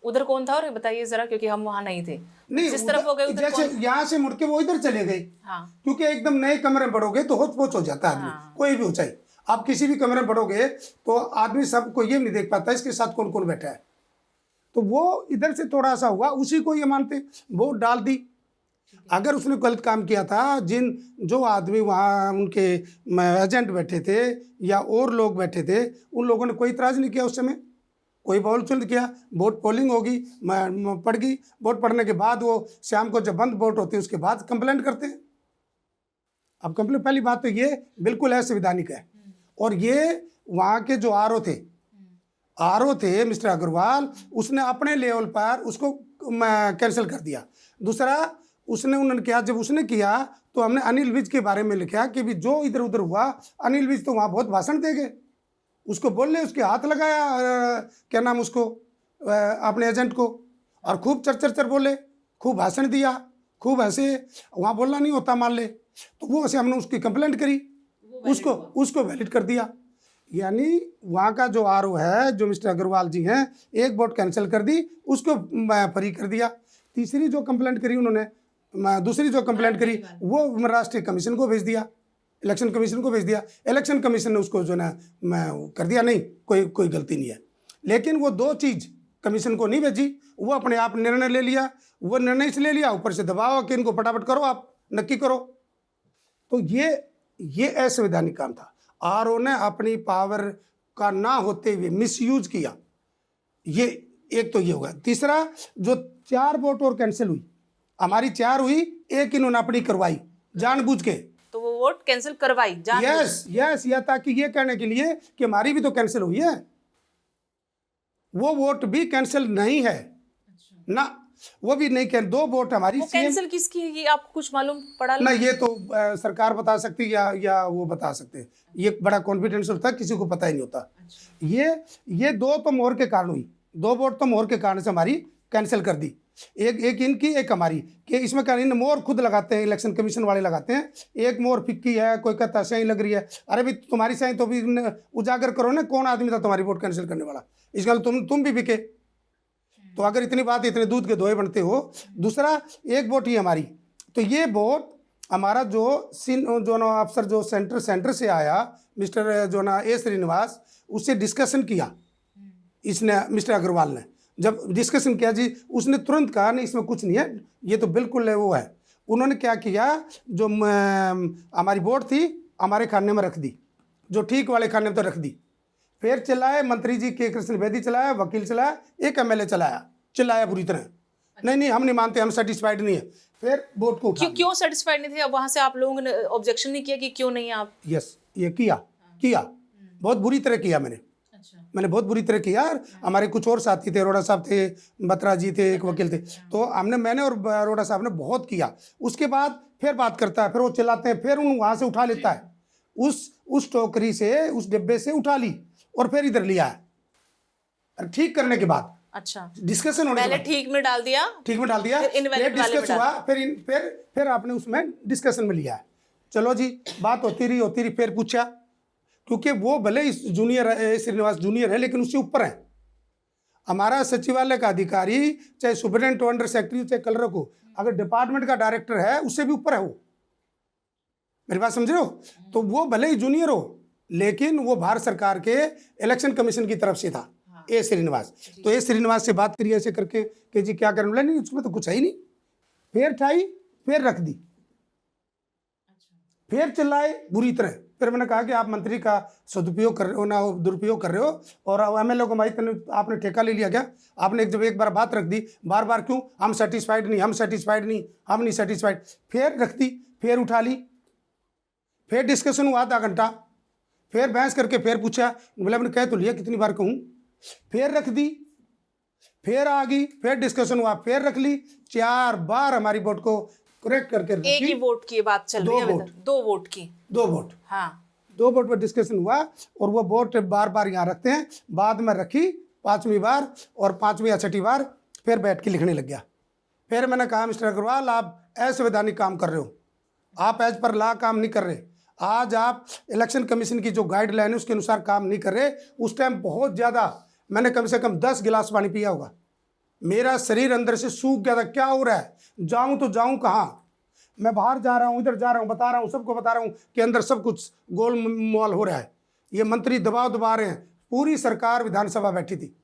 उधर कौन था और बताइए जरा, क्योंकि हम वहां नहीं थे। नहीं, जिस तरफ हो गए उधर जैसे यहाँ से मुड़ के वो इधर चले गए। हाँ। क्योंकि एकदम नए कमरे में बढ़ोगे तो होच पोच हो जाता है आदमी। हाँ। कोई भी ऊंचाई, आप किसी भी कमरे में बढ़ोगे तो आदमी सबको ये नहीं देख पाता इसके साथ कौन कौन बैठा है। तो वो इधर से थोड़ा सा हुआ, उसी को ये मानते वोट डाल दी। अगर उसने गलत काम किया था, जो आदमी वहाँ उनके एजेंट बैठे थे या और लोग बैठे थे, उन लोगों ने कोई इतराज़ नहीं किया उस समय, कोई बॉल चुल किया। वोट पोलिंग होगी, पड़ गई, वोट पड़ने के बाद वो शाम को जब बंद वोट होती है उसके बाद कंप्लेंट करते हैं। अब कंप्लेंट, पहली बात तो ये बिल्कुल असंवैधानिक है। और ये वहाँ के जो आरओ थे मिस्टर अग्रवाल, उसने अपने लेवल पर उसको कैंसिल कर दिया। दूसरा उन्होंने किया, जब उसने किया तो हमने अनिल विज के बारे में लिखा कि भी जो इधर उधर हुआ, अनिल विज तो वहाँ बहुत भाषण दे गए, उसको बोलने उसके हाथ लगाया, क्या नाम उसको, अपने एजेंट को, और खूब चर बोले, खूब भाषण दिया, खूब ऐसे वहाँ बोलना नहीं होता मान ले। तो वो ऐसे हमने उसकी कंप्लेंट करी, उसको वैलिड कर दिया। यानी वहाँ का जो आरओ है, जो मिस्टर अग्रवाल जी हैं, एक वोट कैंसिल कर दी, उसको फ्री कर दिया। तीसरी जो कंप्लेंट करी उन्होंने, दूसरी जो कंप्लेंट करी वो राष्ट्रीय कमीशन को भेज दिया, इलेक्शन कमीशन को भेज दिया। इलेक्शन कमीशन ने उसको जो ना कर दिया, नहीं कोई गलती नहीं है। लेकिन वो 2 चीज़ कमीशन को नहीं भेजी, वो अपने आप निर्णय ले लिया। वो निर्णय से ले लिया, ऊपर से दबाव कि इनको फटाफट करो, आप नक्की करो। तो ये असंवैधानिक काम था। आरओ ने अपनी पावर का ना होते हुए मिसयूज किया। ये एक तो ये होगा। तीसरा, जो 4 वोट और कैंसिल हुई, हमारी 4 हुई, एक इन्होंने अपनी करवाई जानबूझ के। तो वो वोट कैंसिल करवाई यस, या ताकि ये कहने के लिए कि हमारी भी तो कैंसिल हुई है। वो वोट भी कैंसिल नहीं है ना, वो भी नहीं, 2 वोट हमारी। वो कैंसिल किसकी है ये आपको कुछ मालूम पड़ा? ना, ये तो सरकार बता सकती है या वो बता सकते हैं। ये बड़ा कॉन्फिडेंस होता है, किसी को पता ही नहीं होता। ये 2 तो मोहर के कारण हुई, 2 वोट तो मोहर के कारण से हमारी कैंसिल कर दी। एक इनकी, एक हमारी, कि इसमें क्या, इन मोहर खुद लगाते हैं, इलेक्शन कमीशन वाले लगाते हैं। एक मोहर फिक्की है, कोई कहता है सही लग रही है। अरे भाई तुम्हारी सही तो भी उजागर करो ना, कौन आदमी था तुम्हारी वोट कैंसिल करने वाला? इस गल तुम भी बिके। तो अगर इतनी बात, इतने दूध के दोहे बनते हो। दूसरा, एक वोट ही हमारी, तो ये वोट हमारा जो ना अफसर जो सेंटर से आया, मिस्टर जो ना ए श्रीनिवास, उससे डिस्कशन किया इसने, मिस्टर अग्रवाल ने जब डिस्कशन किया जी, उसने तुरंत कहा नहीं इसमें कुछ नहीं है, ये तो बिल्कुल वो है। उन्होंने क्या किया, जो हमारी वोट थी हमारे खाने में रख दी, जो ठीक वाले खाने में तो रख दी। फिर चिल्लाए, मंत्री जी के कृष्ण बेदी चलाया, वकील चलाया, एक एमएलए चलाया, चिल्लाया बुरी तरह। नहीं नहीं, हम नहीं मानते, हम सेटिस्फाइड नहीं है। फिर वोट को उठा क्यों सेटिस्फाइड नहीं थे? अब वहां से आप लोगों ने ऑब्जेक्शन नहीं किया कि क्यों नहीं आप? यस, ये किया बहुत बुरी तरह किया मैंने बहुत बुरी तरह किया। हमारे कुछ और साथी थे, अरोड़ा साहब थे, बत्रा जी थे, एक वकील थे, तो मैंने और अरोड़ा साहब ने बहुत किया। उसके बाद फिर बात करता है, फिर वो चिल्लाते हैं, फिर उन वहाँ से उठा लेता है, उस टोकरी से, उस डिब्बे से उठा ली और फिर इधर लिया है। ठीक करने के बाद, अच्छा, डिस्कशन होने के पहले बाद ठीक में डाल दिया, फिर डिस्कस हुआ, फिर आपने उसमें डिस्कशन में लिया है। चलो जी, बात होती रही, फिर पूछा, क्योंकि वो भले जूनियर है, श्रीनिवास जूनियर है, लेकिन उससे ऊपर है। हमारा सचिवालय का अधिकारी, चाहे सुपरिटेंडेंट अंडर सेक्रेटरी, चाहे कलर को, अगर डिपार्टमेंट का डायरेक्टर है, उससे भी ऊपर है वो। मेरी बात समझ रहे हो? तो वो भले ही जूनियर हो, लेकिन वो भारत सरकार के इलेक्शन कमीशन की तरफ से था, ए श्रीनिवास। तो ए श्रीनिवास से बात करिए ऐसे करके कि जी क्या करना, नहीं उसमें तो कुछ है ही नहीं। फिर ठाई, फिर रख दी, फिर चिल्लाए बुरी तरह। फिर मैंने कहा कि आप मंत्री का सदुपयोग कर रहे हो ना, दुरुपयोग कर रहे हो, और एमएलए को आपने ठेका ले लिया क्या? आपने जब एक बार बात रख दी, बार बार क्यों? हम सेटिस्फाइड नहीं, हम नहीं सेटिस्फाइड। फिर रख दी, फिर उठा ली, फिर डिस्कशन हुआ आधा घंटा, फिर बहस करके फिर पूछा, बोला मैंने कह तो लिया, कितनी बार कहूँ? फिर रख दी, फिर आ गई, फिर डिस्कशन हुआ, फिर रख ली। 4 बार हमारी वोट को करेक्ट करके एक ही वोट की बात चल रही है, 2 वोट की, 2 वोट, हाँ 2 वोट पर डिस्कशन हुआ, और वो वोट बार बार यहाँ रखते हैं। बाद में रखी 5वीं बार, और 5वीं या 6ठी बार फिर बैठ के लिखने लग गया। फिर मैंने कहा मिस्टर अग्रवाल, आप असंवैधानिक काम कर रहे हो, आप एज पर लॉ काम नहीं कर रहे। आज आप इलेक्शन कमीशन की जो गाइडलाइन है उसके अनुसार काम नहीं कर रहे। उस टाइम बहुत ज़्यादा, मैंने कम से कम 10 गिलास पानी पिया होगा, मेरा शरीर अंदर से सूख गया था। क्या हो रहा है, जाऊं तो जाऊं कहाँ? मैं बाहर जा रहा हूं, इधर जा रहा हूं, बता रहा हूं, सबको बता रहा हूं कि अंदर सब कुछ गोलमाल हो रहा है, ये मंत्री दबाव दबा रहे हैं। पूरी सरकार विधानसभा बैठी थी,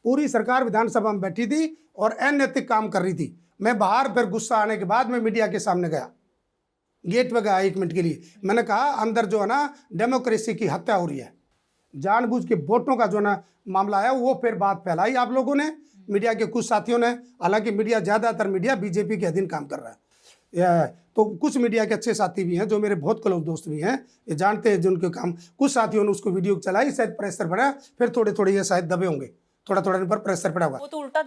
पूरी सरकार विधानसभा में बैठी थी और अनैतिक काम कर रही थी। मैं बाहर, फिर गुस्सा आने के बाद मैं मीडिया के सामने गया, गेट पे गया 1 मिनट के लिए। मैंने कहा अंदर जो है ना डेमोक्रेसी की हत्या हो रही है, जानबूझ के वोटों का जो ना मामला है, वो फिर बात फैलाई आप लोगों ने, मीडिया के कुछ साथियों ने। हालांकि मीडिया, ज़्यादातर मीडिया बीजेपी के अधीन काम कर रहा है, तो कुछ मीडिया के अच्छे साथी भी हैं जो मेरे बहुत क्लोज दोस्त भी हैं, ये जानते हैं जिनके काम। कुछ साथियों ने उसको वीडियो चलाई, शायद प्रेशर पड़ा, फिर थोड़े थोड़े ये शायद दबे होंगे, थोड़ा थोड़ा इन पर प्रेशर पड़ा हुआ। वो तो उल्टा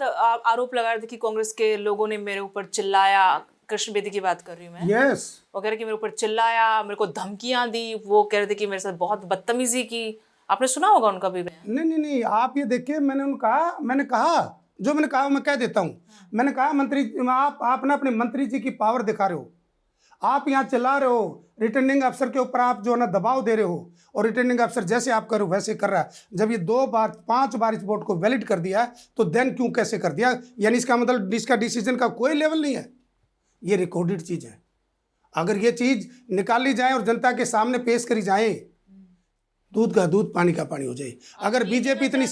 आरोप लगा रहे थे कि कांग्रेस के लोगों ने मेरे ऊपर चिल्लाया, कृष्ण बेदी की बात कर रही हूँ मैं, यस, वो कह रहे कि मेरे ऊपर चिल्लाया, मेरे को धमकियां दी, वो कह रहे थे कि मेरे साथ बहुत बदतमीजी की। आपने सुना होगा उनका भी बयान। नहीं, आप ये देखिए, मैंने कहा जो मैंने कहा मैं कह देता हूँ। मैंने कहा मंत्री, आप ना अपने मंत्री जी की पावर दिखा रहे हो, आप यहाँ चला रहे हो, रिटर्निंग अफसर के ऊपर आप जो है ना दबाव दे रहे हो, और रिटर्निंग अफसर जैसे आप करो वैसे कर रहा है। जब ये 5 बार इस वोट को वैलिड कर दिया तो देन क्यों कैसे कर दिया? यानी इसका मतलब इसका डिसीजन का कोई लेवल नहीं है, ये रिकॉर्डेड चीज़ है। अगर ये चीज़ निकाली जाए और जनता के सामने पेश करी जाए, दूध का दूध, पानी का पानी हो जाए। अगर बीजेपी इतनी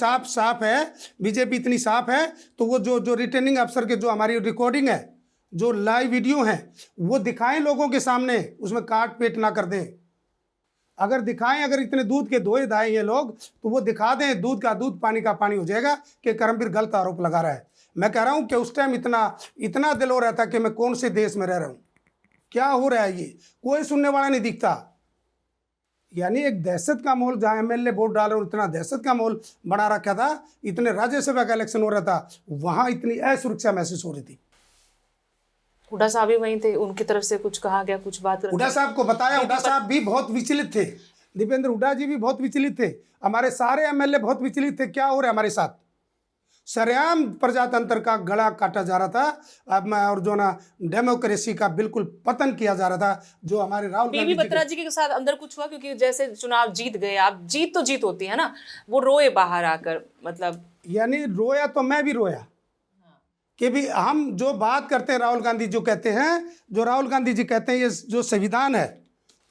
साफ है, तो वो जो रिटर्निंग अफसर के जो हमारी रिकॉर्डिंग है, जो लाइव वीडियो है, वो दिखाएं लोगों के सामने, उसमें काट पेट ना कर दें। अगर दिखाएं, अगर इतने दूध के धोए धाए ये लोग, तो वो दिखा दें, दूध का दूध, पानी का पानी हो जाएगा कि करमवीर गलत आरोप लगा रहा है। मैं कह रहा हूं कि उस टाइम इतना दिल हो रहा था कि मैं कौन से देश में रह रहा हूं, क्या हो रहा है, ये कोई सुनने वाला नहीं दिखता। यानी एक दहशत का माहौल, जहाँ एमएलए वोट डाल रहे, इतना दहशत का माहौल बना रखा था। इतने राज्यसभा का इलेक्शन हो रहा था, वहां इतनी असुरक्षा महसूस हो रही थी। हुड्डा साहब भी वहीं थे, उनकी तरफ से कुछ कहा गया, कुछ बात? हुड्डा साहब को बताया, हुड्डा साहब भी बहुत विचलित थे, दीपेंद्र हुड्डा जी भी बहुत विचलित थे, हमारे सारे एमएलए बहुत विचलित थे। क्या हो रहा है हमारे साथ? सरेआम प्रजातंत्र का गला काटा जा रहा था अब, और जो ना डेमोक्रेसी का बिल्कुल पतन किया जा रहा था। जो हमारे राहुल बीबी बत्रा जी के साथ अंदर कुछ हुआ? क्योंकि जैसे चुनाव जीत गए आप, जीत तो जीत होती है ना, वो रोए बाहर आकर, मतलब यानी रोया तो मैं भी रोया कि भी हम जो बात करते हैं, राहुल गांधी जो कहते हैं, जो राहुल गांधी जी कहते हैं, ये जो संविधान है,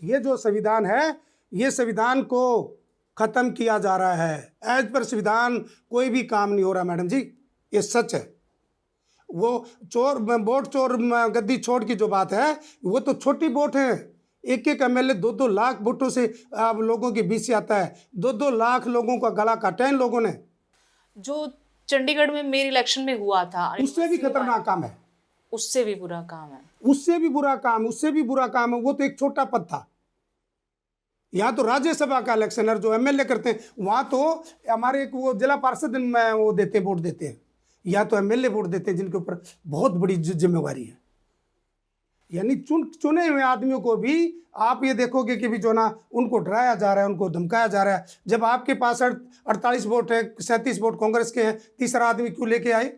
ये जो संविधान है, ये संविधान को ख़त्म किया जा रहा है। एज पर संविधान कोई भी काम नहीं हो रहा मैडम जी, ये सच है। वो वोट चोर गद्दी छोड़ की जो बात है, वो तो छोटी वोट है, एक एक एमएलए 2-2 लाख वोटों से आप लोगों के बीच से आता है। 2-2 लाख लोगों का गला काटा है इन लोगों ने। जो चंडीगढ़ में मेयर इलेक्शन में हुआ था, उससे भी खतरनाक काम है, उससे भी बुरा काम है। उससे भी बुरा काम, उससे भी बुरा काम है। वो तो एक छोटा पद था। यहाँ तो राज्यसभा का इलेक्शन है, जो एमएलए करते हैं वहाँ तो हमारे एक वो जिला पार्षद में वो देते वोट देते हैं, या तो एमएलए वोट देते हैं जिनके ऊपर बहुत बड़ी जिम्मेवारी है। यानी चुने हुए आदमियों को भी आप ये देखोगे कि भी जो ना उनको डराया जा रहा है, उनको धमकाया जा रहा है। जब आपके पास 48 वोट है, 37 वोट कांग्रेस के हैं, तीसरा आदमी क्यों लेके आए?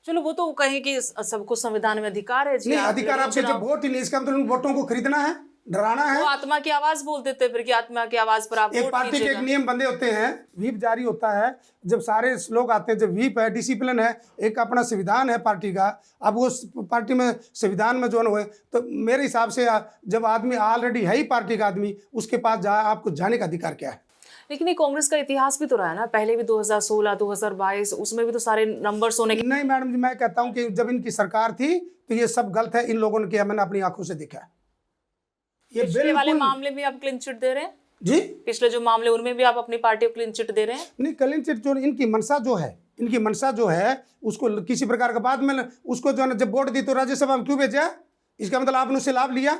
चलो वो तो कहें कि सबको संविधान में अधिकार है जी, नहीं, आप अधिकार लेकिन आपके जब वोट ही नहीं, इसका मतलब उन वोटों को खरीदना है, डराना है। वो आत्मा की आवाज बोल देते फिर कि आत्मा की आवाज पर आप एक वोट पार्टी के एक कीजिएगा। नियम बंधे होते हैं, व्हीप जारी होता है, जब सारे लोग आते हैं, जब व्हीप है, डिसिप्लिन है, एक अपना संविधान है पार्टी का। अब वो पार्टी में संविधान में जो हुए, तो मेरे हिसाब से जब आदमी ऑलरेडी है ही पार्टी का आदमी, उसके पास आपको जाने का अधिकार क्या है? लेकिन ये कांग्रेस का इतिहास भी तो रहा है ना, पहले भी 2016, 2022 उसमें भी तो सारे नंबर्स होने के। नहीं मैडम जी, मैं कहता हूं कि जब इनकी सरकार थी तो ये सब गलत है। इन लोगों ने किया, मैंने अपनी आंखों से देखा है। ये पिछले वाले बिल्कुल मामले में आप क्लीन चिट दे रहे हैं जी, पिछले जो मामले उनमें भी आप अपनी पार्टी को क्लीन चिट दे रहे हैं। नहीं, क्लीन चिट जो इनकी मंशा जो है, इनकी मंशा जो है उसको किसी प्रकार का बाद में उसको जो है जब वोट दी तो राज्यसभा में क्यों भेजा? इसका मतलब आपने उससे लाभ लिया।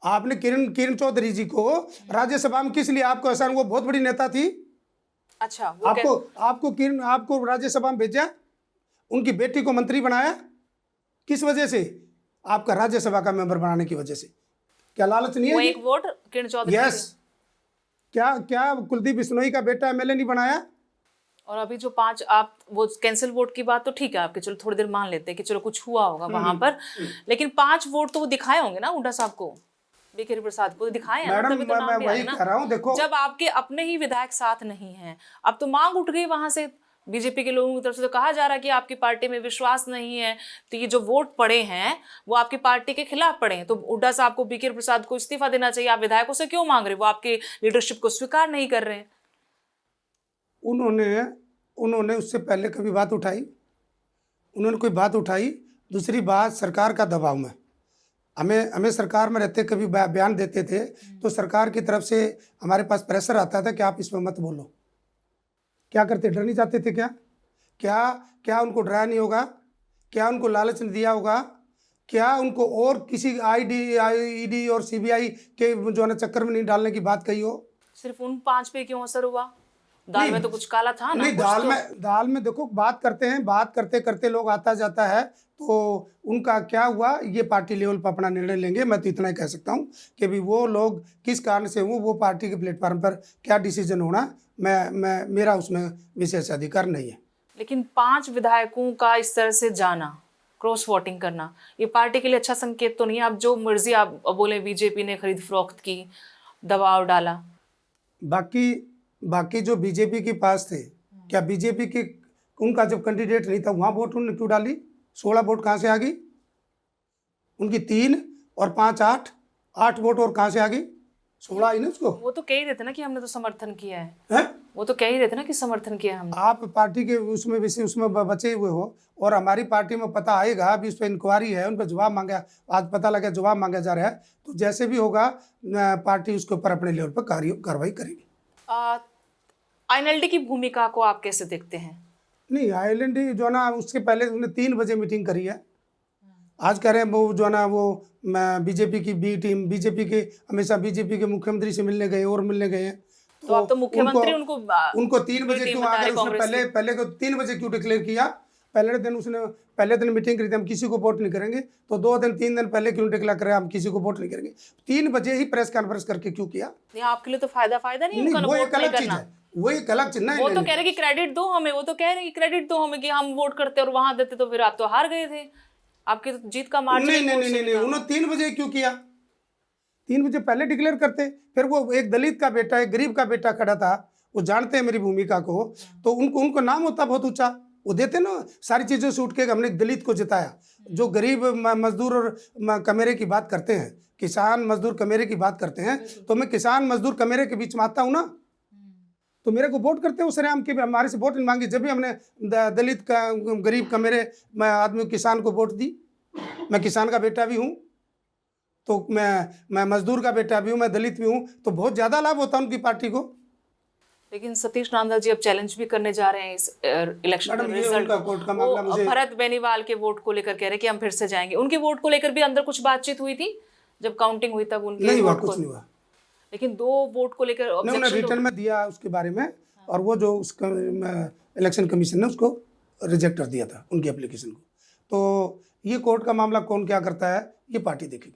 आपने किरण चौधरी जी को राज्यसभा में किस लिए आपको ऐसा, वो बहुत बड़ी नेता थी। अच्छा, वो आपको राज्यसभा में भेजा, उनकी बेटी को मंत्री बनाया, किस वजह से? आपका राज्यसभा का मेंबर बनाने की वजह से। क्या लालच नहीं है? वो एक वोट किरण चौधरी। यस। क्या कुलदीप बिश्नोई का बेटा एमएलए नहीं बनाया? और अभी जो 5 आप वो कैंसिल वोट की बात तो ठीक है आपके, चलो थोड़ी देर मान लेते हैं कि चलो कुछ हुआ होगा वहां पर, लेकिन 5 वोट तो वो दिखाए होंगे ना हुड्डा साहब को, बीके प्रसाद को दिखाए हैं। मैडम तभी तो नाम मैं भी आया वही ना। कह रहा हूँ, देखो जब आपके अपने ही विधायक साथ नहीं हैं, अब तो मांग उठ गई वहां से बीजेपी के लोगों की तरफ से, तो कहा जा रहा है कि आपकी पार्टी में विश्वास नहीं है, तो ये जो वोट पड़े हैं वो आपकी पार्टी के खिलाफ पड़े हैं, तो हुड्डा साहब को, बीके प्रसाद को इस्तीफा देना चाहिए। आप विधायकों से क्यों मांग रहे? वो आपकी लीडरशिप को स्वीकार नहीं कर रहे हैं। उन्होंने उससे पहले कभी बात उठाई? उन्होंने कोई बात उठाई? दूसरी बात, सरकार का दबाव में हमें सरकार में रहते कभी बयान देते थे तो सरकार की तरफ से हमारे पास प्रेशर आता था कि आप इसमें मत बोलो। क्या करते? डर नहीं जाते थे क्या? क्या उनको डराया नहीं होगा? क्या उनको लालच नहीं दिया होगा? क्या उनको और किसी ईडी और सीबीआई के जो है ना चक्कर में नहीं डालने की बात कही हो? सिर्फ उन 5 पे क्यों असर हुआ? दाल में तो कुछ काला था ना। नहीं, दाल में देखो, बात करते हैं, बात करते करते लोग आता जाता है, तो उनका क्या हुआ ये पार्टी लेवल पर अपना निर्णय लेंगे। मैं तो इतना ही कह सकता हूँ कि भी वो लोग किस कारण से वो पार्टी के प्लेटफॉर्म पर क्या डिसीजन होना, मेरा उसमें विशेष अधिकार नहीं है। लेकिन 5 विधायकों का इस तरह से जाना, क्रॉस वोटिंग करना, ये पार्टी के लिए अच्छा संकेत तो नहीं है? आप जो मर्जी आप बोले, बीजेपी ने खरीद फरोख्त की, दबाव डाला। बाकी जो बीजेपी के पास थे, क्या बीजेपी के उनका जब कैंडिडेट नहीं था वहाँ वोट उन्होंने क्यों डाली? 16 वोट कहाँ से आ गई उनकी? 3 और 5 8 वोट और कहाँ से आ गई? 16 आई ना उसको। वो तो कह ही रहे थे ना कि हमने तो समर्थन किया है। वो तो कह ही रहे थे ना कि समर्थन किया हमने। आप पार्टी के उसमें बचे हुए हो, और हमारी पार्टी में पता आएगा, अभी उस पर इंक्वायरी है, उन पर जवाब मांगा, आज पता लगा जवाब मांगा जा रहा है, तो जैसे भी होगा पार्टी उसके ऊपर अपने लेवल पर कार्रवाई करेगी। आईएनएलडी की भूमिका को आप कैसे देखते हैं? नहीं, आईएनएलडी जो ना उसके पहले उन्होंने 3 बजे मीटिंग करी है। आज कह रहे हैं वो जो ना वो बीजेपी की बी टीम, बीजेपी के हमेशा बीजेपी के मुख्यमंत्री से मिलने गए और मिलने गए हैं, तो आप तो मुख्यमंत्री उनको 3 बजे क्यों आकर उसने पहले को 3 बजे क्यों डिक्लेयर किया? पहले दिन मीटिंग करी थी, हम किसी को वोट नहीं करेंगे, तो 2 दिन 3 दिन पहले क्यों डिक्लेयर करें हम किसी को वोट नहीं करेंगे? 3 बजे ही प्रेस कॉन्फ्रेंस करके क्यों किया? आपके लिए तो फायदा नहीं उनका वो एक अलग चीज है, वो एक अलग चीज नहीं। वो तो कह रहे कि क्रेडिट दो हमें, वो तो कह रहे कि क्रेडिट दो हमें कि हम वोट करते और वहां देते, तो फिर आप तो हार गए थे, आपकी तो जीत का मार्जिन। नहीं, उन्होंने 3 बजे क्यों किया? 3 बजे पहले डिक्लेयर करते। फिर वो एक दलित का बेटा, एक गरीब का बेटा खड़ा था, वो जानते हैं मेरी भूमिका को, तो उनको नाम होता बहुत ऊंचा, वो देते ना सारी चीज़ों से उठ के। हमने दलित को जिताया, जो गरीब मजदूर और कमेरे की बात करते हैं, किसान मजदूर कमेरे की बात करते हैं, तो मैं किसान मजदूर कमेरे के बीच में आता हूँ ना, तो मेरे को वोट करते हो सरेआम के। हमारे से वोट नहीं मांगी, जब भी हमने दलित का गरीब कमेरे आदमी किसान को वोट दी। मैं किसान का बेटा भी हूँ, तो मैं मजदूर का बेटा भी हूँ, मैं दलित भी हूँ, तो बहुत ज़्यादा लाभ होता है उनकी पार्टी को। लेकिन सतीश नांदा जी अब चैलेंज भी करने जा रहे हैं इस इलेक्शन मैडम, के ये रिजल्ट उनका कोर्ट का मामला वो मुझे भरत बेनीवाल के वोट को लेकर कह रहे हैं कि हम फिर से जाएंगे। उनके वोट को लेकर भी अंदर कुछ बातचीत हुई थी जब काउंटिंग हुई तब उनके नहीं हुआ, वोट को, कुछ नहीं हुआ। लेकिन 2 वोट को लेकर नहीं, उन्हें ऑब्जेक्शन रिटर्न में दिया उसके बारे में, और वो जो उसका इलेक्शन कमीशन ने उसको रिजेक्ट कर दिया था उनकी एप्लीकेशन को। तो ये कोर्ट का मामला कौन क्या करता है ये पार्टी देखेगी।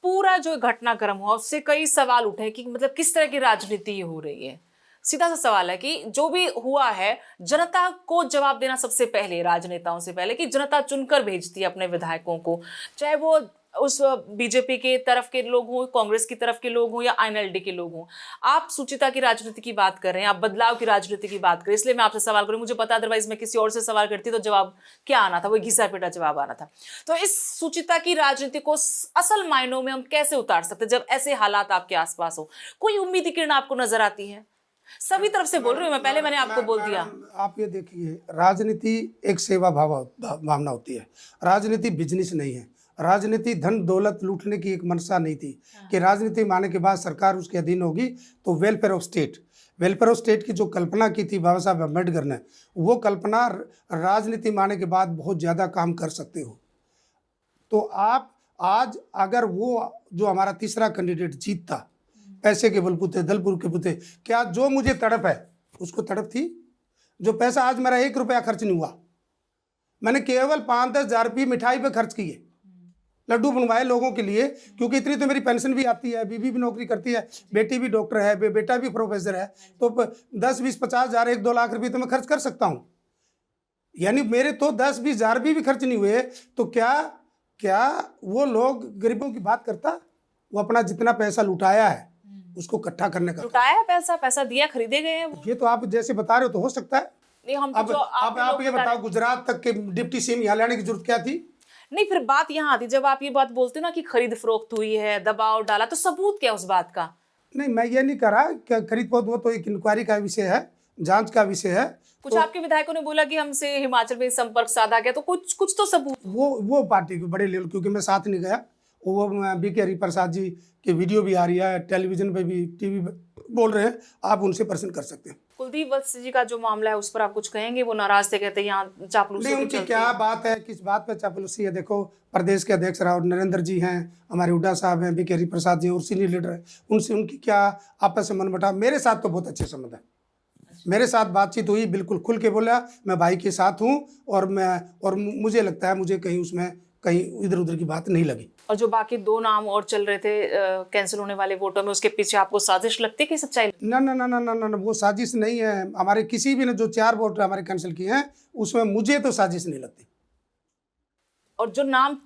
पूरा जो घटनाक्रम हुआ उससे कई सवाल उठे कि मतलब किस तरह की राजनीति हो रही है। सीधा सा सवाल है कि जो भी हुआ है जनता को जवाब देना सबसे पहले, राजनेताओं से पहले, कि जनता चुनकर भेजती है अपने विधायकों को, चाहे वो उस बीजेपी के तरफ के लोग हों, कांग्रेस की तरफ के लोग हों या आईएनएलडी के लोग हों। आप सुचिता की राजनीति की बात कर रहे हैं, आप बदलाव की राजनीति की बात करें, इसलिए मैं आपसे सवाल करूं। मुझे पता अदरवाइज मैं किसी और से सवाल करती तो जवाब क्या आना था, वो घिसा पिटा जवाब आना था। तो इस सुचिता की राजनीति को असल मायनों में हम कैसे उतार सकते जब ऐसे हालात आपके आसपास हो? कोई उम्मीद की किरण आपको नजर आती है? सभी तरफ से बोल रही हूँ मैं, पहले मैंने आपको बोल दिया। आप ये देखिए, राजनीति एक सेवा भावना होती है, राजनीति बिजनेस नहीं है। राजनीति धन दौलत लूटने की एक मंशा नहीं थी कि राजनीति माने के बाद सरकार उसके अधीन होगी तो वेलफेयर ऑफ स्टेट की जो कल्पना की थी बाबा साहब अम्बेडकर ने, वो कल्पना राजनीति माने के बाद बहुत ज़्यादा काम कर सकते हो। तो आप आज अगर वो जो हमारा तीसरा कैंडिडेट जीतता, पैसे के बलबूते, दलपुर के बूते, क्या जो मुझे तड़प है उसको तड़प थी? जो पैसा आज मेरा 1 रुपया खर्च नहीं हुआ, मैंने केवल 5-10 हज़ार रुपये मिठाई पे खर्च किए, लड्डू बनवाए लोगों के लिए, क्योंकि इतनी तो मेरी पेंशन भी आती है, बीवी भी नौकरी करती है, बेटी भी डॉक्टर है, बेटा भी प्रोफेसर है, तो 10-20-50 हज़ार 1-2 लाख रुपये तो मैं खर्च कर सकता हूँ। यानी मेरे तो 10-20 हज़ार भी खर्च नहीं हुए, तो क्या वो लोग गरीबों की बात करता? वो अपना जितना पैसा लुटाया है उसको इकट्ठा करने का, लुटाया पैसा दिया, खरीदे गए हैं वो। ये तो आप जैसे बता रहे हो तो हो सकता है। नहीं, हम अब आप ये बताओ, गुजरात तक के डिप्टी सीएम यहाँ लाने की जरूरत क्या थी? नहीं, फिर बात यहाँ आती, जब आप ये बात बोलते हो ना कि खरीद फरोख्त हुई है, दबाव डाला, तो सबूत क्या उस बात का? नहीं, मैं ये नहीं कह रहा कि खरीद फरोख्त, वो तो एक इंक्वायरी का विषय है, जांच का विषय है। कुछ आपके विधायकों ने बोला कि हमसे हिमाचल में संपर्क साधा गया, तो कुछ तो सबूत। वो पार्टी के बड़े लेवल, क्योंकि मैं साथ नहीं गया, वो बीके हरिप्रसाद जी की वीडियो भी आ रही है, टेलीविजन पे भी, टीवी पे बोल रहे हैं, आप उनसे प्रश्न कर सकते हैं। कुलदीप वत्स जी का जो मामला है उस पर आप कुछ कहेंगे? वो नाराज थे, कहते हैं यहाँ चापलूसी नहीं, उनकी क्या बात है, किस बात पे चापलूसी है? देखो, प्रदेश के अध्यक्ष राव नरेंद्र जी हैं, हमारे हुड्डा साहब हैं, बीके हरिप्रसाद जी और सीनियर लीडर हैं, उनसे उनकी क्या आपस में मनमुटाव? मेरे साथ तो बहुत अच्छे संबंध है, मेरे साथ बातचीत हुई, बिल्कुल खुल के बोला मैं भाई के साथ हूँ, और मुझे लगता है मुझे कहीं उसमें कहीं इधर उधर की बात नहीं लगी। और जो बाकी 2 नाम और चल रहे थे कैंसिल होने वाले वोटों में, उसके पीछे आपको साजिश लगती है कि सच्चाई? ना ना ना ना ना ना, वो साजिश नहीं है। हमारे किसी भी ने जो 4 वोट हमारे कैंसिल किए हैं उसमें मुझे तो साजिश नहीं लगती। और जो नाम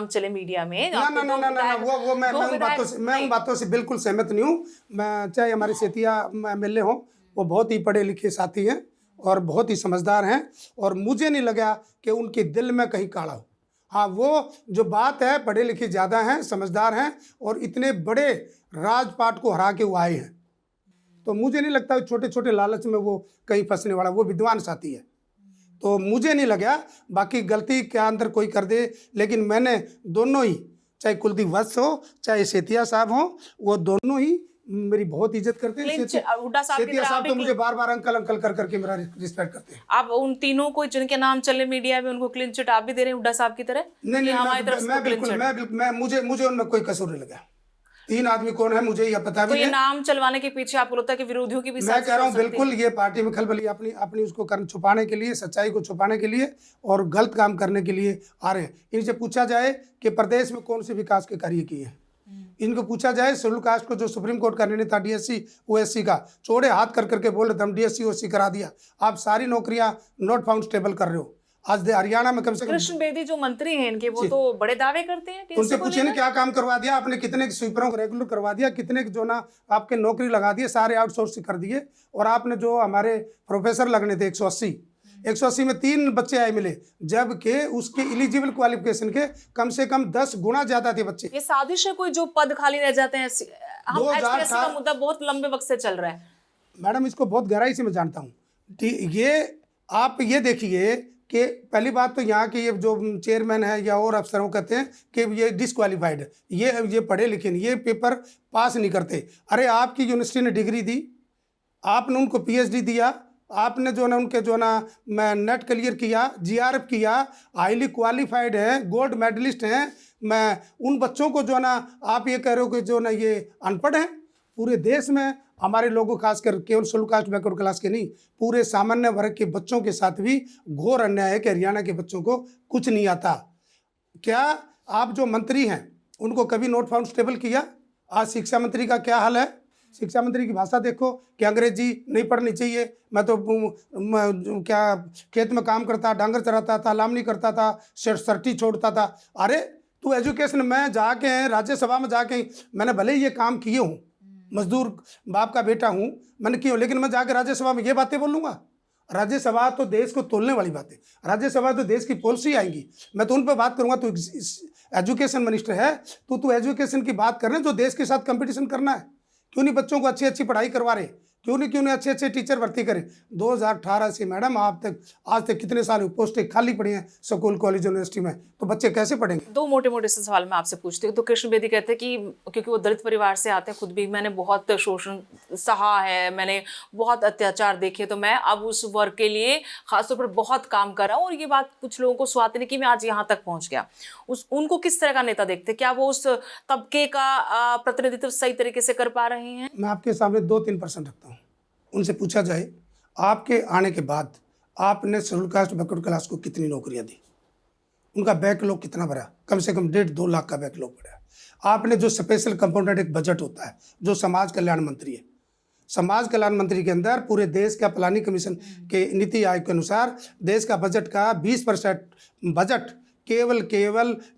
चले मीडिया में, ना ना ना ना ना, वो मैं उन बातों से बिल्कुल सहमत नहीं हूँ। मैं, चाहे हमारे सेतिया एमएलए हों, वो बहुत ही पढ़े लिखे साथी हैं और बहुत ही समझदार हैं, और मुझे नहीं लगा कि उनके दिल में कहीं काला हो। हाँ, वो जो बात है, पढ़े लिखे ज़्यादा हैं, समझदार हैं, और इतने बड़े राजपाट को हरा के वो आए हैं, तो मुझे नहीं लगता छोटे छोटे लालच में वो कहीं फंसने वाला, वो विद्वान साथी है, तो मुझे नहीं लगा। बाकी गलती क्या अंदर कोई कर दे, लेकिन मैंने दोनों ही, चाहे कुलदीप वत्स हो चाहे सेतिया साहब हो, वो दोनों ही मेरी बहुत इज्जत करते हैं। हुड्डा साहब सेतिया साहब तो मुझे बार बार अंकल अंकल कर करके मेरा रिस्पेक्ट करते हैं। आप उन तीनों को जिनके नाम चले मीडिया में, उनको क्लीन चिट आप भी दे रहे हैं हुड्डा साहब की तरह? नहीं, मुझे उनमें कोई कसूर नहीं लगा। 3 आदमी कौन है मुझे यह पता भी नहीं। तो ये नाम चलवाने के पीछे आपको लगता है कि विरोधियों की भी? मैं कह रहा हूँ बिल्कुल, ये पार्टी में खलबली अपनी उसको छुपाने के लिए, सच्चाई को छुपाने के लिए और गलत काम करने के लिए आ रहे हैं। इनसे पूछा जाए कि प्रदेश में कौन से विकास के कार्य किए हैं, इनको पूछा जाए शेड्यूल कास्ट को जो सुप्रीम कोर्ट का निर्णय था DSC OSC का, चौड़े हाथ कर करके बोल रहे थे हम DSC OSC करा दिया, आप सारी नौकरियां नॉट फाउंड स्टेबल कर रहे हो। आज हरियाणा में कम से कम कृष्ण बेदी जो मंत्री हैं इनके, वो तो बड़े दावे करते हैं। उनसे पूछिए ना क्या काम करवा दिया आपने, कितने स्वीपरों को रेगुलर करवा दिया, कितने जो ना आपके नौकरी लगा दिए, सारे आउटसोर्स कर दिए। और आपने जो हमारे प्रोफेसर लगने थे 180 में 3 बच्चे आए मिले, जबकि उसके एलिजिबल क्वालिफिकेशन के कम से कम 10 गुना ज्यादा थे बच्चे। ये साजिश है कोई जो पद खाली रह जाते हैं? हम HPSC का मुद्दा बहुत लंबे वक्त से चल रहा है। मैडम, इसको बहुत गहराई से मैं जानता हूँ। ये आप ये देखिए कि पहली बात तो यहाँ के ये जो चेयरमैन है या और अफसर वो कहते हैं कि ये डिसक्वालीफाइड है, ये पढ़े लिखे नहीं, ये पेपर पास नहीं करते। अरे आपकी यूनिवर्सिटी ने डिग्री दी, आपने उनको पीएचडी दिया, आपने जो ना उनके जो ना मैं नेट क्लियर किया, जीआरएफ किया, हाईली क्वालिफाइड है, गोल्ड मेडलिस्ट हैं। मैं उन बच्चों को जो ना आप ये कह रहे हो कि जो ना ये अनपढ़ हैं। पूरे देश में हमारे लोगों खासकर केवल शेड्यूल कास्ट बैकवर्ड क्लास के नहीं, पूरे सामान्य वर्ग के बच्चों के साथ भी घोर अन्याय है कि हरियाणा के बच्चों को कुछ नहीं आता। क्या आप जो मंत्री हैं उनको कभी नोट फाउंड स्टेबल किया? आज शिक्षा मंत्री का क्या हाल है? शिक्षा मंत्री की भाषा देखो कि अंग्रेजी नहीं पढ़नी चाहिए। मैं तो क्या खेत में काम करता, डांगर चराता था, लामनी करता था, सर्टी छोड़ता था। अरे तू एजुकेशन में जाके राज्यसभा में जाके मैंने भले ही ये काम किए हूँ, मजदूर बाप का बेटा हूँ, मैंने किया, लेकिन मैं जाकर राज्यसभा में ये बातें बोलूँगा? राज्यसभा तो देश को तोलने वाली बातें, राज्यसभा तो देश की पॉलिसी आएंगी, मैं तो उन पर बात करूँगा। तो एजुकेशन मिनिस्टर है, तो तू एजुकेशन की बात कर रहे हैं जो देश के साथ कंपटीशन करना है। क्यों नहीं बच्चों को अच्छी अच्छी पढ़ाई करवा रहे? क्यों नहीं अच्छे अच्छे टीचर भर्ती करें? 2018 से मैडम आज तक कितने साल पोस्टें खाली पड़ी हैं स्कूल कॉलेज यूनिवर्सिटी में, तो बच्चे कैसे पढ़ेंगे? दो मोटे मोटे से सवाल मैं आपसे पूछती हूँ। तो कृष्ण बेदी कहते हैं कि क्योंकि वो दलित परिवार से आते हैं, खुद भी मैंने बहुत शोषण सहा है, मैंने बहुत अत्याचार देखे, तो मैं अब उस वर्ग के लिए खासतौर पर बहुत काम कर रहा हूँ। और ये बात कुछ लोगों को स्वाति नहीं कि मैं आज यहाँ तक पहुँच गया। उनको किस तरह का नेता देखते? क्या वो उस तबके का प्रतिनिधित्व सही तरीके से कर पा रहे हैं? मैं आपके सामने 2-3 प्रश्न रखता हूँ, उनसे पूछा जाए आपके आने के बाद आपने शेड्यूल कास्ट बैकवर्ड क्लास को कितनी नौकरियां दी, उनका बैकलॉग कितना भरा? कम से कम 1.5-2 लाख का बैकलॉग भरा। आपने जो स्पेशल कंपोनेंट एक बजट होता है, जो समाज कल्याण मंत्री है, समाज कल्याण मंत्री के अंदर पूरे देश का प्लानिंग कमीशन के नीति आयोग के अनुसार देश का बजट का 20% बजट, केवल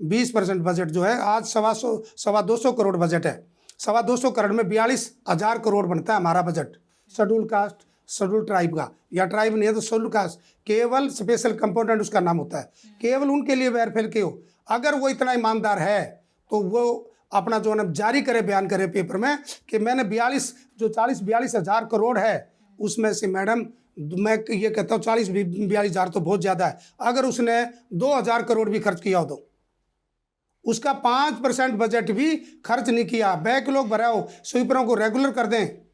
20% बजट जो है आज 225 करोड़ बजट है। 225 करोड़ में 42,000 करोड़ बनता है हमारा budget schedule caste, schedule tribe का, या ट्राइब नहीं है तो शेड्यूल कास्ट, केवल स्पेशल कंपोनेंट उसका नाम होता है, केवल उनके लिए वेरफेयर के हो। अगर वो इतना ईमानदार है तो वो अपना जो है जारी करे, बयान करे पेपर में कि मैंने 42,000 करोड़ है, उसमें से मैडम मैं ये कहता हूँ 42,000 तो बहुत ज़्यादा है। अगर उसने 2,000 करोड़ भी खर्च किया हो तो उसका 5% बजट भी खर्च नहीं किया, बैकलॉग भरा हो, स्वीपरों को रेगुलर कर दें।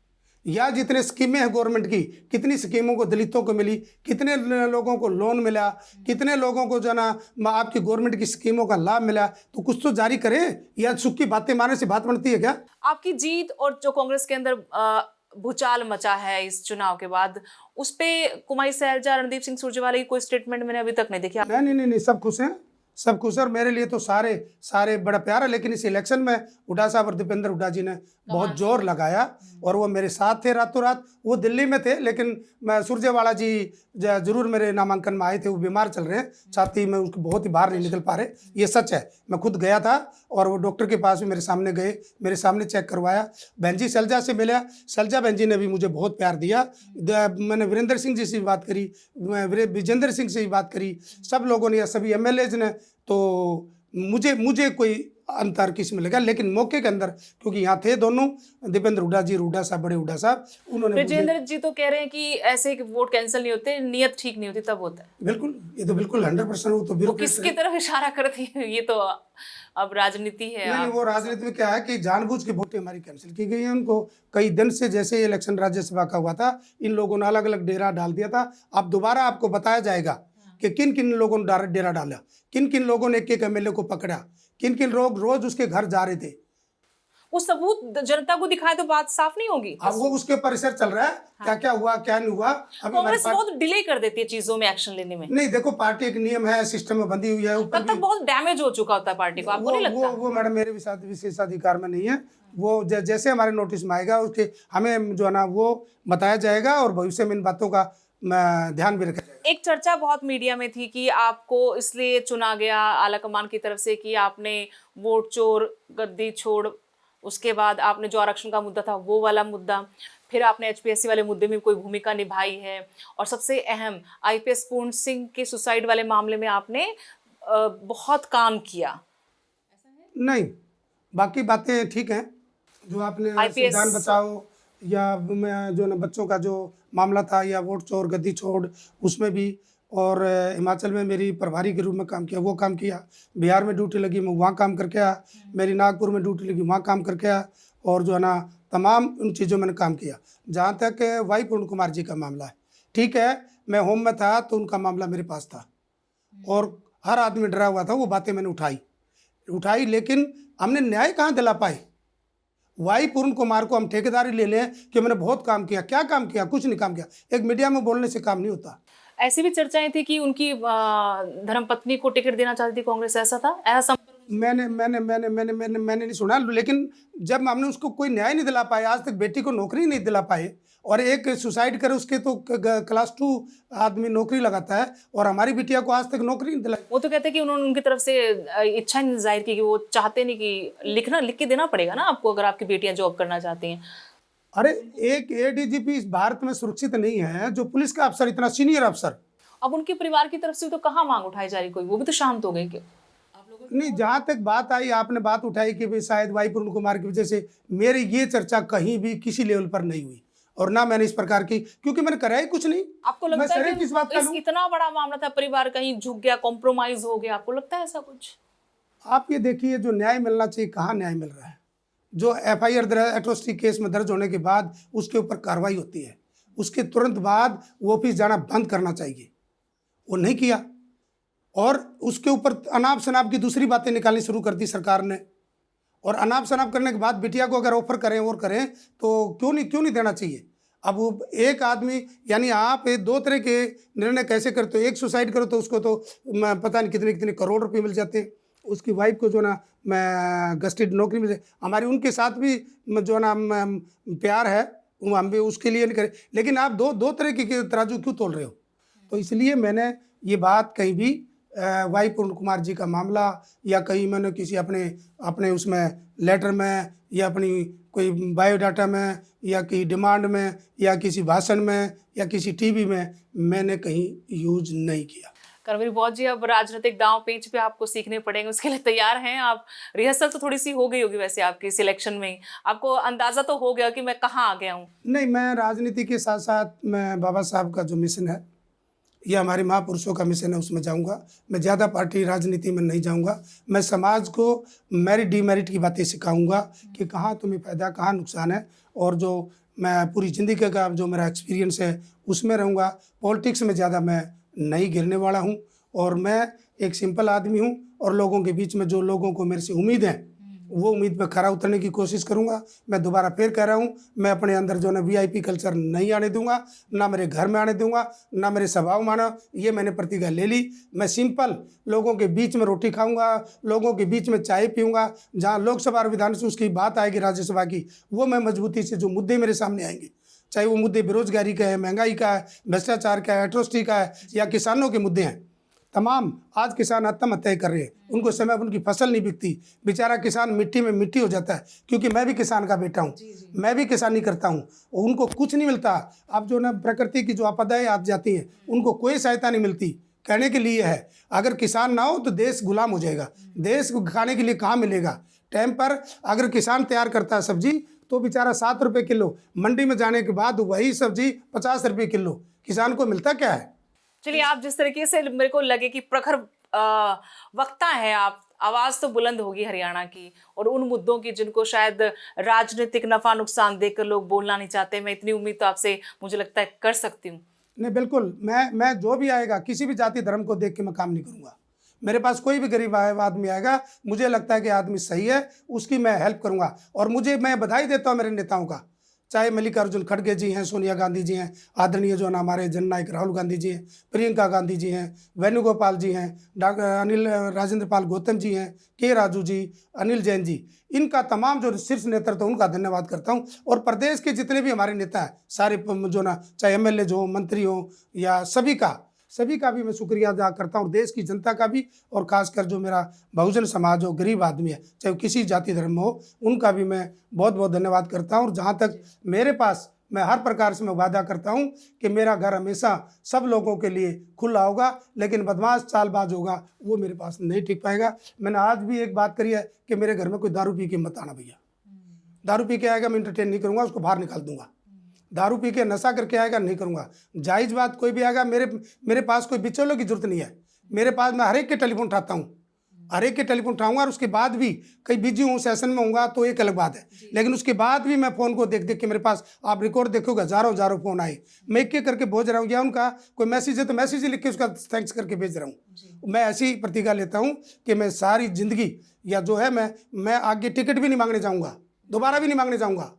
या जितने स्कीमें हैं गवर्नमेंट की, कितनी स्कीमों को दलितों को मिली, कितने लोगों को लोन मिला, कितने लोगों को जो ना आपकी गवर्नमेंट की स्कीमों का लाभ मिला, तो कुछ तो जारी करें। या सुख की बातें मारने से बात बनती है क्या? आपकी जीत और जो कांग्रेस के अंदर भूचाल मचा है इस चुनाव के बाद, उस पे कुमारी सैलजा, रणदीप सिंह सुरजेवाला की कोई स्टेटमेंट मैंने अभी तक नहीं देखी। नहीं, सब खुश हैं, सब खुश है। और मेरे लिए तो सारे बड़ा प्यार है। लेकिन इस इलेक्शन में हुड्डा साहब और दीपेंद्र हुड्डा जी ने बहुत जोर लगाया और वो मेरे साथ थे रातों रात। वो दिल्ली में थे, लेकिन मैं सुरजेवाला जी जरूर मेरे नामांकन में आए थे। वो बीमार चल रहे हैं, छाती में उनको बहुत ही बाहर नहीं निकल पा रहे, ये सच है। मैं खुद गया था और वो डॉक्टर के पास भी मेरे सामने गए, मेरे सामने चेक करवाया। बहन जी सैलजा से मिला, सैलजा बहन जी ने भी मुझे बहुत प्यार दिया। मैंने वीरेंद्र सिंह जी से भी बात करी, विजेंद्र सिंह से भी बात करी, सब लोगों ने या सभी एमएलएज ने। तो मुझे कोई अंतर किस में लगा, लेकिन मौके के अंदर क्योंकि यहाँ थे दोनों, दीपेंद्र हुड्डा जी, हुड्डा साहब, बड़े हुड्डा साहब, उन्होंने। विजेंद्र जी तो कह रहे हैं कि ऐसे वोट कैंसिल नहीं होते, नियत ठीक नहीं होती तब होता है। बिल्कुल, ये तो बिल्कुल 100% वो तो ब्यूरोक्रेट किसकी तरफ इशारा करती है? ये तो अब राजनीति है। नहीं, वो राजनीति में क्या है कि जानबूझ के वोटें हमारी कैंसिल की गई हैं। उनको कई दिन से, जैसे इलेक्शन राज्यसभा का हुआ था, इन लोगों ने अलग अलग डेरा डाल दिया था। अब दोबारा आपको बताया जाएगा कि किन किन लोगों ने डेरा डाला, किन किन लोगों ने एक एमएलए को पकड़ा, किन किन लोग रोज उसके घर जा रहे थे। वो सबूत जनता को दिखाए तो बात साफ नहीं होगी। अब वो उसके ऊपर रिसर्च चल रहा है। हाँ। क्या हुआ क्या नहीं हुआ। कांग्रेस बहुत डिले कर देती है चीजों में एक्शन लेने में। नहीं, देखो पार्टी एक नियम है, सिस्टम में बंधी हुई है। तब तक बहुत डैमेज हो चुका होता है पार्टी को, आपको नहीं लगता? वो मैडम मेरे विशेषाधिकार में नहीं है। वो जैसे हमारे नोटिस में आएगा उसके हमें जो है ना वो बताया जाएगा और भविष्य में इन बातों का ध्यान भी रखा जाएगा। एक चर्चा बहुत मीडिया में थी कि आपको इसलिए चुना गया आलाकमान की तरफ से कि आपने वोट चोर, गद्दी छोड़, उसके बाद आपने जो आरक्षण का मुद्दा था वो वाला मुद्दा, फिर आपने एचपीएससी वाले मुद्दे में कोई भूमिका निभाई है, और सबसे अहम आईपीएस पूर्ण सिंह के सुसाइड वाले मामले में आपने बहुत काम किया। नहीं, बाकी बातें ठीक हैं। जो आपने संविधान बचाओ या जो ना बच्चों का जो मामला था, या वोट चोर गद्दी छोड़, उसमें भी और हिमाचल में मेरी प्रभारी के रूप में काम किया, वो काम किया। बिहार में ड्यूटी लगी, मैं वहाँ काम करके आया। मेरी नागपुर में ड्यूटी लगी, वहाँ काम करके आया। और जो है ना तमाम उन चीज़ों में मैंने काम किया। जहाँ तक वाई पूर्ण कुमार जी का मामला है, ठीक है, मैं होम में था तो उनका मामला मेरे पास था और हर आदमी डरा हुआ था। वो बातें मैंने उठाई, लेकिन हमने न्याय कहाँ दिला पाए। वाई पूर्ण कुमार को हम ठेकेदारी ले लें कि मैंने बहुत काम किया, क्या काम किया? कुछ नहीं काम किया। एक मीडिया में बोलने से काम नहीं होता। ऐसी भी चर्चाएं थी कि उनकी धर्मपत्नी को टिकट देना चाहती थी कांग्रेस, ऐसा था? ऐसा मैंने नहीं सुना, लेकिन जब हमने उसको कोई न्याय नहीं दिला पाए, आज तक बेटी को नौकरी नहीं दिला पाए, और एक सुसाइड करे उसके तो क्लास 2 आदमी नौकरी लगाता है, और हमारी बिटिया को आज तक नौकरी नहीं दिलाई। वो तो कहते हैं कि उन्होंने उनकी तरफ से इच्छा नहीं जाहिर की कि वो चाहते नहीं कि लिख के देना पड़ेगा ना आपको अगर आपकी बेटियां जॉब करना चाहती हैं। अरे एक एडीजीपी इस भारत में सुरक्षित नहीं है, जो पुलिस का अफसर, इतना सीनियर अफसर। अब उनके परिवार की तरफ से तो कहाँ मांग उठाई जा रही कोई? वो भी तो शांत हो गए कि नहीं, जहाँ तक बात आई, आपने बात उठाई कि भाई शायद वाई पूर्ण कुमार की वजह से, मेरी ये चर्चा कहीं भी किसी लेवल पर नहीं हुई, और ना मैंने इस प्रकार की, क्योंकि मैंने कराया ही कुछ नहीं। आपको लगता है कि इतना बड़ा मामला था, परिवार कहीं झुक गया, कॉम्प्रोमाइज हो गया, आपको लगता है ऐसा कुछ? आप ये देखिए, जो न्याय मिलना चाहिए कहाँ न्याय मिल रहा है। जो FIR एट्रोसिटी केस में दर्ज होने के बाद उसके ऊपर कार्रवाई होती है, उसके तुरंत बाद वो ऑफिस जाना बंद करना चाहिए, वो नहीं किया, और उसके ऊपर अनाप शनाप की दूसरी बातें निकालनी शुरू कर दी सरकार ने। और अनाप शनाप करने के बाद बिटिया को अगर ऑफर करें और करें तो क्यों नहीं देना चाहिए। अब वो एक आदमी, यानी आप दो तरह के निर्णय कैसे करते हो? एक सुसाइड करो तो उसको तो पता नहीं कितने कितने करोड़ रुपए मिल जाते हैं, उसकी वाइफ को जो ना मैं गस्टेड नौकरी मिल जाए। हमारी उनके साथ भी जो ना प्यार है, हम भी उसके लिए नहीं करें, लेकिन आप दो तरह के तराजू क्यों तोल रहे हो? तो इसलिए मैंने ये बात कहीं भी वाई पूर्ण कुमार जी का मामला, या कहीं मैंने किसी अपने उसमें लेटर में, या अपनी कोई बायोडाटा में, या किसी डिमांड में, या किसी भाषण में, या किसी टीवी में मैंने कहीं यूज नहीं किया। करमवीर बौद्ध जी, अब राजनीतिक दांव पेच पे आपको सीखने पड़ेंगे, उसके लिए तैयार हैं आप? रिहर्सल तो थोड़ी सी हो गई होगी वैसे आपकी सिलेक्शन में, आपको अंदाजा तो हो गया कि मैं कहाँ आ गया हूँ? नहीं, मैं राजनीति के साथ साथ मैं बाबा साहब का जो मिशन है, यह हमारे महापुरुषों का मिशन है, उसमें जाऊंगा। मैं ज़्यादा पार्टी राजनीति में नहीं जाऊंगा। मैं समाज को मेरिट डिमेरिट की बातें सिखाऊंगा कि कहाँ तुम्हें फ़ायदा, कहाँ नुकसान है, और जो मैं पूरी ज़िंदगी का जो मेरा एक्सपीरियंस है उसमें रहूँगा। पॉलिटिक्स में ज़्यादा मैं नहीं गिरने वाला हूँ, और मैं एक सिंपल आदमी हूँ, और लोगों के बीच में जो लोगों को मेरे से उम्मीद है, वो उम्मीद पे खरा उतरने की कोशिश करूंगा। मैं दोबारा फिर कह रहा हूँ, मैं अपने अंदर जो है VIP कल्चर नहीं आने दूंगा, ना मेरे घर में आने दूंगा, ना मेरे स्वभाव माना। ये मैंने प्रतिज्ञा ले ली। मैं सिंपल लोगों के बीच में रोटी खाऊंगा, लोगों के बीच में चाय पीऊंगा। जहाँ लोकसभा और विधानसभा उसकी बात आएगी, राज्यसभा की, वो मैं मजबूती से, जो मुद्दे मेरे सामने आएंगे, चाहे वो मुद्दे बेरोजगारी का है, महंगाई का है, भ्रष्टाचार का है, एट्रोसिटी का है, या किसानों के मुद्दे हैं, तमाम। आज किसान आत्महत्या कर रहे हैं, उनको समय पर उनकी फसल नहीं बिकती, बेचारा किसान मिट्टी में मिट्टी हो जाता है। क्योंकि मैं भी किसान का बेटा हूँ, मैं भी किसानी करता हूँ, उनको कुछ नहीं मिलता। अब जो ना प्रकृति की जो आपदाएं आ जाती हैं, उनको कोई सहायता नहीं मिलती। कहने के लिए है, अगर किसान ना हो तो देश गुलाम हो जाएगा। देश को खाने के लिए कहाँ मिलेगा टाइम पर? अगर किसान तैयार करता है सब्जी तो बेचारा 7 रुपये किलो, मंडी में जाने के बाद वही सब्जी 50 रुपये किलो, किसान को मिलता क्या है? चलिए, आप जिस तरीके से मेरे को लगे कि प्रखर वक्ता है आप, आवाज तो बुलंद होगी हरियाणा की, और उन मुद्दों की जिनको शायद राजनीतिक नफा नुकसान देखकर लोग बोलना नहीं चाहते, मैं इतनी उम्मीद तो आपसे मुझे लगता है कर सकती हूँ। नहीं, बिल्कुल, मैं जो भी आएगा, किसी भी जाति धर्म को देख के मैं काम नहीं करूँगा। मेरे पास कोई भी गरीब आदमी आएगा, मुझे लगता है कि आदमी सही है, उसकी मैं हेल्प करूँगा। और मैं बधाई देता हूँ मेरे नेताओं का, चाहे मल्लिकार्जुन खड़गे जी हैं, सोनिया गांधी जी हैं, आदरणीय जो ना हमारे जननायक राहुल गांधी जी हैं, प्रियंका गांधी जी हैं, वेणुगोपाल जी हैं, डॉक्टर राजेंद्र पाल गौतम जी हैं, के राजू जी, अनिल जैन जी, इनका तमाम जो शीर्ष नेतृत्व, उनका धन्यवाद करता हूं। और प्रदेश के जितने भी हमारे नेता हैं, सारे जो ना, चाहे MLA हो, मंत्री हो, या सभी का भी मैं शुक्रिया अदा करता हूँ, और देश की जनता का भी, और खासकर जो मेरा बहुजन समाज हो, गरीब आदमी है, चाहे किसी जाति धर्म में हो, उनका भी मैं बहुत बहुत धन्यवाद करता हूँ। और जहाँ तक मेरे पास, मैं हर प्रकार से मैं वादा करता हूँ कि मेरा घर हमेशा सब लोगों के लिए खुला होगा, लेकिन बदमाश चालबाज होगा वो मेरे पास नहीं टिक पाएगा। मैंने आज भी एक बात करी है कि मेरे घर में कोई दारू पी के मत आना भैया। दारू पी के आएगा, मैं इंटरटेन नहीं करूँगा, उसको बाहर निकाल दूंगा। दारू पी के नशा करके आएगा, नहीं करूँगा। जायज़ बात, कोई भी आएगा, मेरे पास कोई बिचौलों की जरूरत नहीं है। मेरे पास, मैं हर एक के टेलीफोन उठाता हूँ, हर एक के टेलीफोन उठाऊंगा। और उसके बाद भी कहीं बिजी हूँ, सेशन में हूँगा तो एक अलग बात है, लेकिन उसके बाद भी मैं फ़ोन को देख देख के, मेरे पास आप रिकॉर्ड देखोगे, हज़ारों फ़ोन आए, मैं एक एक करके भेज रहा हूँ। या उनका कोई मैसेज है तो मैसेज लिख के उसका थैंक्स करके भेज रहा हूँ। मैं ऐसी प्रतिज्ञा लेता हूँ कि मैं सारी ज़िंदगी, या जो है, मैं आगे टिकट भी नहीं मांगने जाऊँगा, दोबारा भी नहीं मांगने जाऊँगा।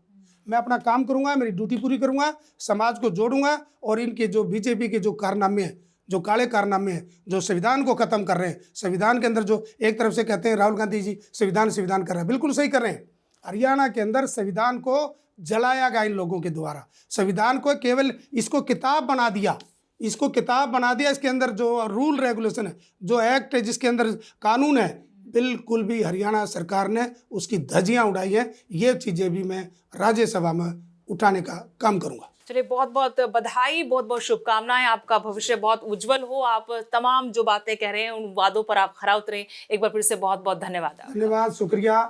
मैं अपना काम करूँगा, मेरी ड्यूटी पूरी करूँगा, समाज को जोड़ूंगा। और इनके जो बीजेपी के जो कारनामे हैं, जो काले कारनामे हैं, जो संविधान को ख़त्म कर रहे हैं, संविधान के अंदर जो एक तरफ से कहते हैं राहुल गांधी जी संविधान कर रहे हैं, बिल्कुल सही कर रहे हैं। हरियाणा के अंदर संविधान को जलाया गया इन लोगों के द्वारा। संविधान को केवल इसको किताब बना दिया, इसको किताब बना दिया। इसके अंदर जो रूल रेगुलेशन है, जो एक्ट है, जिसके अंदर कानून है, बिल्कुल भी हरियाणा सरकार ने उसकी धज्जियां उड़ाई हैं। ये चीज़ें भी मैं राज्यसभा में उठाने का काम करूँगा। चलिए, बहुत बहुत बधाई, बहुत बहुत शुभकामनाएं। आपका भविष्य बहुत उज्जवल हो। आप तमाम जो बातें कह रहे हैं उन वादों पर आप खरा उतरें। एक बार फिर से बहुत बहुत धन्यवाद। धन्यवाद, शुक्रिया।